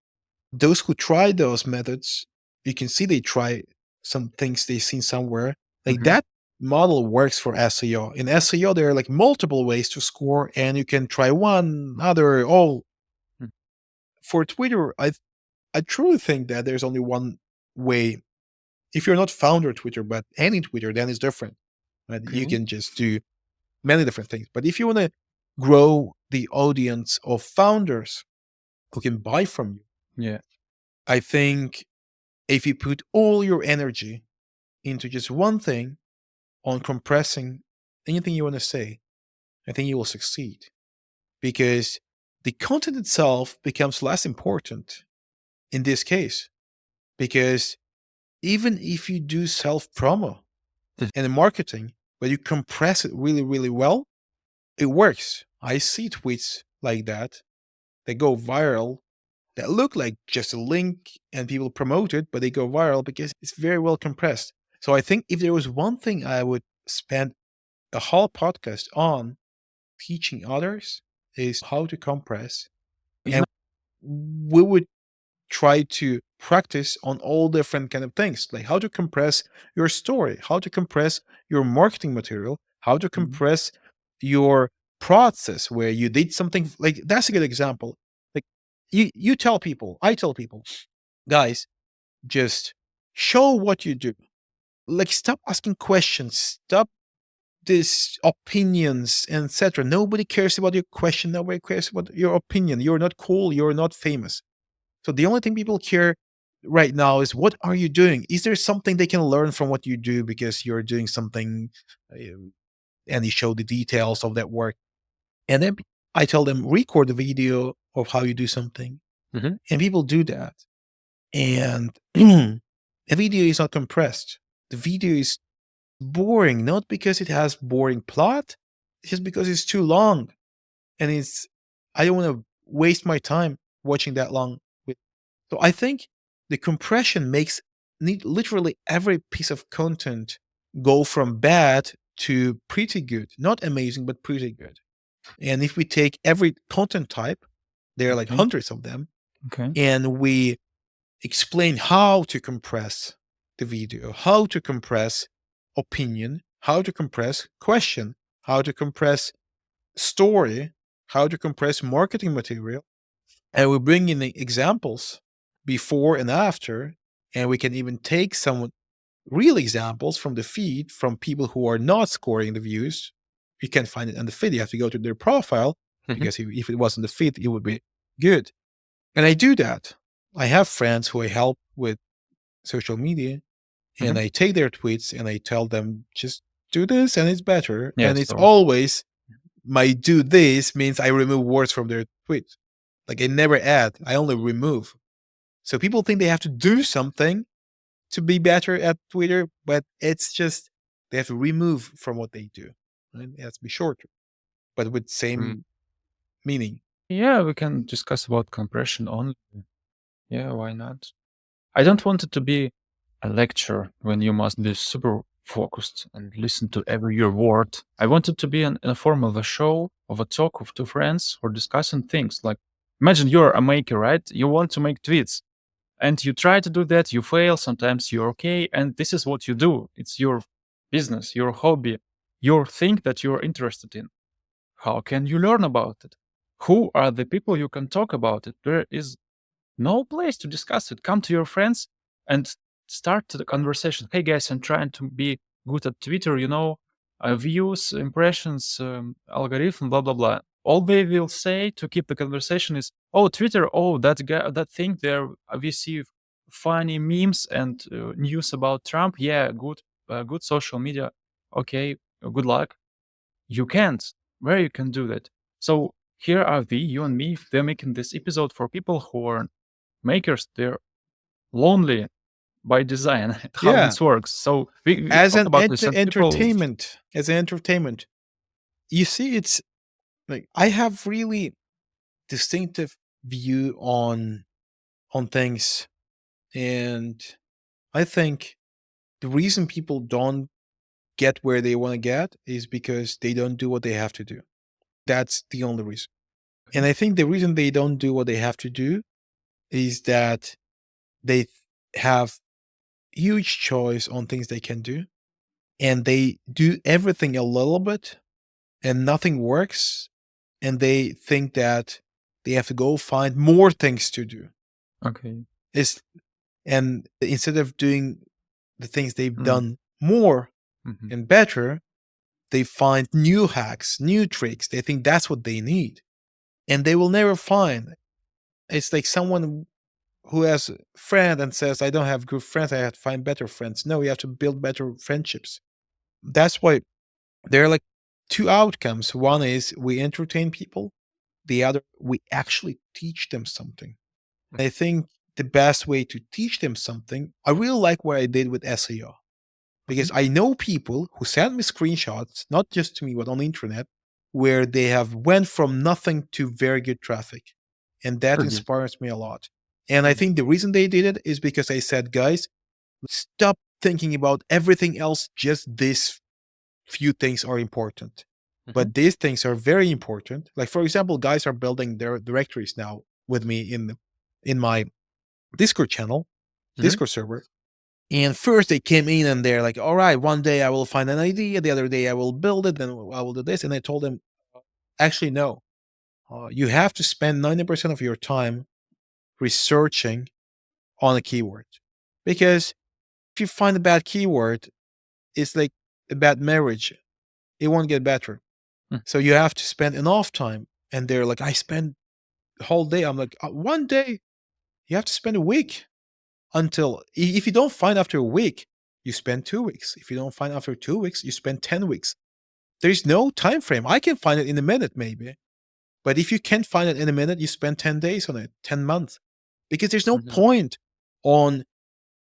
those who try those methods, you can see they try some things they've seen somewhere. Like Mhm. that model works for SEO. In SEO, there are like multiple ways to score, and you can try one, other, all. Mm. For Twitter, I truly think that there's only one way. If you're not founder Twitter, but any Twitter, then it's different. Right? You Okay. can just do many different things. But if you want to grow the audience of founders who can buy from you, Yeah. I think if you put all your energy into just one thing, on compressing anything you want to say, I think you will succeed, because the content itself becomes less important in this case. Because even if you do self promo Th- and marketing, but you compress it really, really well, it works. I see tweets like that go viral, that look like just a link and people promote it, but they go viral because it's very well compressed. So I think if there was one thing I would spend a whole podcast on teaching others, is how to compress. You And know, we would try to practice on all different kind of things, like how to compress your story, how to compress your marketing material, how to Mhm. compress your process where you did something like that's a good example. Like you tell people, I tell people, guys, just show what you do. Like stop asking questions, stop these opinions, etc. Nobody cares about your question, nobody cares about your opinion. You're not cool, you're not famous. So the only thing people care right now is what are you doing? Is there something they can learn from what you do because you're doing something and you show the details of that work. And then I tell them record the video of how you do something. Mhm. And people do that. And the video is not compressed. The video is boring, not because it has boring plot, it's just because it's too long. And it's I don't want to waste my time watching that long. So I think the compression makes literally every piece of content go from bad to pretty good. Not amazing, but pretty good. And if we take every content type, there are like Okay. hundreds of them, Okay. and we explain how to compress the video, how to compress opinion, how to compress question, how to compress story, how to compress marketing material, and we bring in the examples before and after, and we can even take some real examples from the feed from people who are not scoring the views. You can't find it on the feed. You have to go to their profile Mhm. because if it was on the feed, it would be good. And I do that. I have friends who I help with social media, and Mhm. I take their tweets and I tell them just do this and it's better. Yeah, And it's so always my do this means I remove words from their tweets. Like I never add, I only remove. So people think they have to do something to be better at Twitter, but it's just they have to remove from what they do. Right? It has to be shorter, but with mm, same meaning. yeah, we can discuss about compression only. Yeah, why not? I don't want it to be a lecture when you must be super focused and listen to every your word. I want it to be in a form of a show, of a talk of two friends or discussing things. Like, imagine you're a maker, right? You want to make tweets and you try to do that, you fail, sometimes you're okay, and this is what you do. It's your business, your hobby, your thing that you're interested in. How can you learn about it? Who are the people you can talk about it? There is no place to discuss it. Come to your friends and start the conversation. Hey guys, I'm trying to be good at Twitter, views, impressions, algorithm, blah blah blah. All they will say to keep the conversation is, "Oh, Twitter, oh that guy, that thing there. We see funny memes and news about Trump. Yeah, good social media. Okay, good luck. You can't. Where you can do that? So here are we, you and me. They're making this episode for people who are makers. They're lonely by design. How Yeah, this works. So we talk about this, and people. as an entertainment, you see, it's like I have really distinctive view on things, and I think the reason people don't get where they want to get is because they don't do what they have to do. That's the only reason. And I think the reason they don't do what they have to do is that they have huge choice on things they can do, and they do everything a little bit and nothing works, and they think that they have to go find more things to do. Okay. Is and instead of doing the things they've Mm, done more mhm, and better, they find new hacks, new tricks. They think that's what they need, and they will never find. It's like someone who has a friend and says, "I don't have good friends. I have to find better friends." No, you have to build better friendships. That's why there are like two outcomes. One is we entertain people. The other, we actually teach them something. I think the best way to teach them something, I really like what I did with SEO mhm, because I know people who send me screenshots, not just to me, but on the internet, where they have went from nothing to very good traffic. And that very good. inspires me a lot. And I Mm, think the reason they did it is because I said, guys, stop thinking about everything else. Just these few things are important. mhm, But these things are very important. Like, for example, guys are building their directories now with me in my Discord channel, mhm, Discord server. And first they came in and they're like, all right, one day I will find an idea. The other day I will build it. Then I will do this. And I told them, Actually, no. You have to spend 90% of your time researching on a keyword. Because if you find a bad keyword, it's like a bad marriage. It won't get better. Mm. So you have to spend enough time. And they're like, I spend the whole day. I'm like, one day. You have to spend a week until if you don't find after a week, you spend 2 weeks. If you don't find after 2 weeks, you spend 10 weeks. There's no time frame. I can find it in a minute, maybe. But if you can't find it in a minute, you spend 10 days on it, 10 months. Because there's no Mhm. point on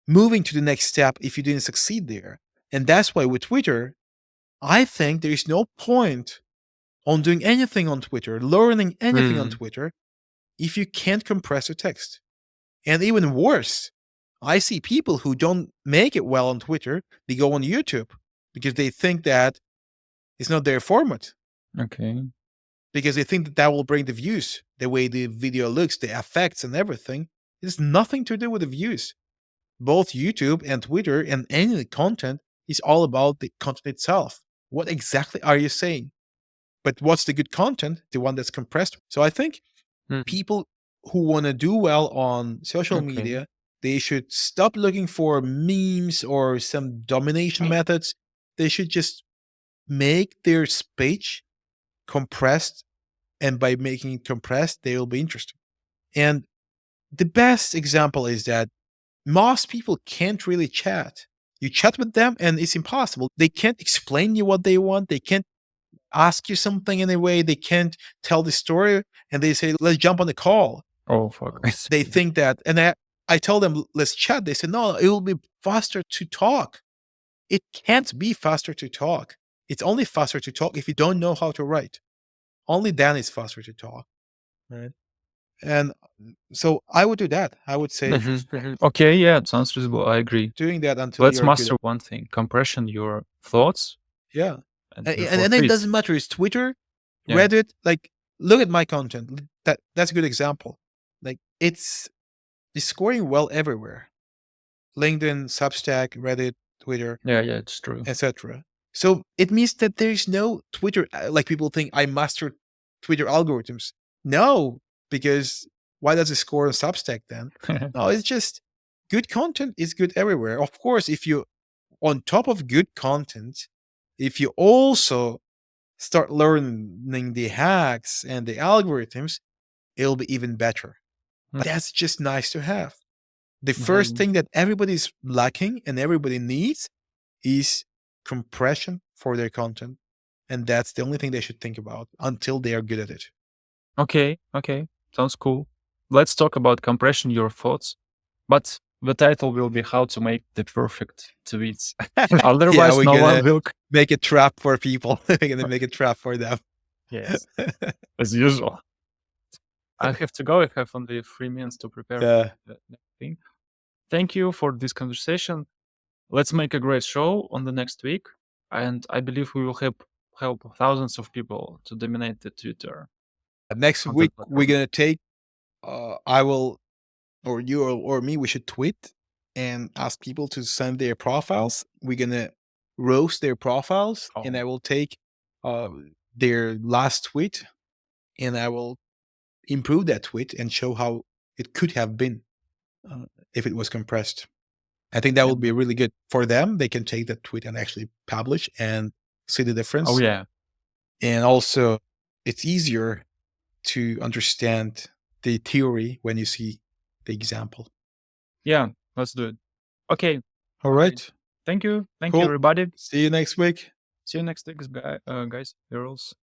moving to the next step if you didn't succeed there. And that's why with Twitter, I think there is no point on doing anything on Twitter, learning anything on Mm. Twitter, if you can't compress your text. And even worse, I see people who don't make it well on Twitter, they go on YouTube because they think that it's not their format, Okay. because they think that that will bring the views, the way the video looks, the effects and everything. It has nothing to do with the views. Both YouTube and Twitter and any content is all about the content itself. What exactly are you saying? But what's the good content? The one that's compressed. So I think Mm. people who want to do well on social Okay. media, they should stop looking for memes or some domination methods. They should just make their speech compressed, and by making it compressed, they will be interesting. And the best example is that most people can't really chat. You chat with them and it's impossible. They can't explain you what they want. They can't ask you something in a way. They can't tell the story, and they say, let's jump on the call. Oh, fuck. They think that, and I tell them, let's chat. They say, no, it will be faster to talk. It can't be faster to talk. It's only faster to talk if you don't know how to write. Only then it's faster to talk. Right. And so I would do that. I would say Mhm, mhm. Okay, yeah, it sounds reasonable. I agree. doing that until Let's you're good master at. one thing: compression your thoughts Yeah. and And, before and it tweets. doesn't matter. It's Twitter, Yeah, Reddit. Like, look at my content. That's a good example. Like, it's scoring well everywhere. LinkedIn, Substack, Reddit, Twitter, yeah, yeah. It's true. etc. So it means that there's no Twitter, like people think I mastered Twitter algorithms. No, because why does it score on Substack then? No, it's just good content is good everywhere. Of course, if you, on top of good content, if you also start learning the hacks and the algorithms, it'll be even better. Mm. But that's just nice to have. The first Mhm. thing that everybody's lacking and everybody needs is compression for their content. And that's the only thing they should think about until they are good at it. Okay, okay, sounds cool. Let's talk about compression your thoughts, but the title will be how to make the perfect tweets. Yeah, Otherwise, we're no one gonna will. make a trap for people. We're gonna make a trap for them. Yes, as usual. I have to go. I have only 3 minutes to prepare for Yeah. the next thing. Thank you for this conversation. Let's make a great show on the next week, and I believe we will help thousands of people to dominate the Twitter Next week content we're platform. gonna take I will, or you, or me, we should tweet and ask people to send their profiles. We're gonna roast their profiles, and Oh, I will take uh, their last tweet, and I will improve that tweet and show how it could have been uh, if it was compressed. I think that would be and really good for them. They can take that tweet and actually publish and see the oh difference. yeah, And also, it's easier to understand the theory when you see the example. yeah. Let's do it. Okay, All okay. right. Thank you, Cool. everybody. See you next week. See you next week, guys, girls.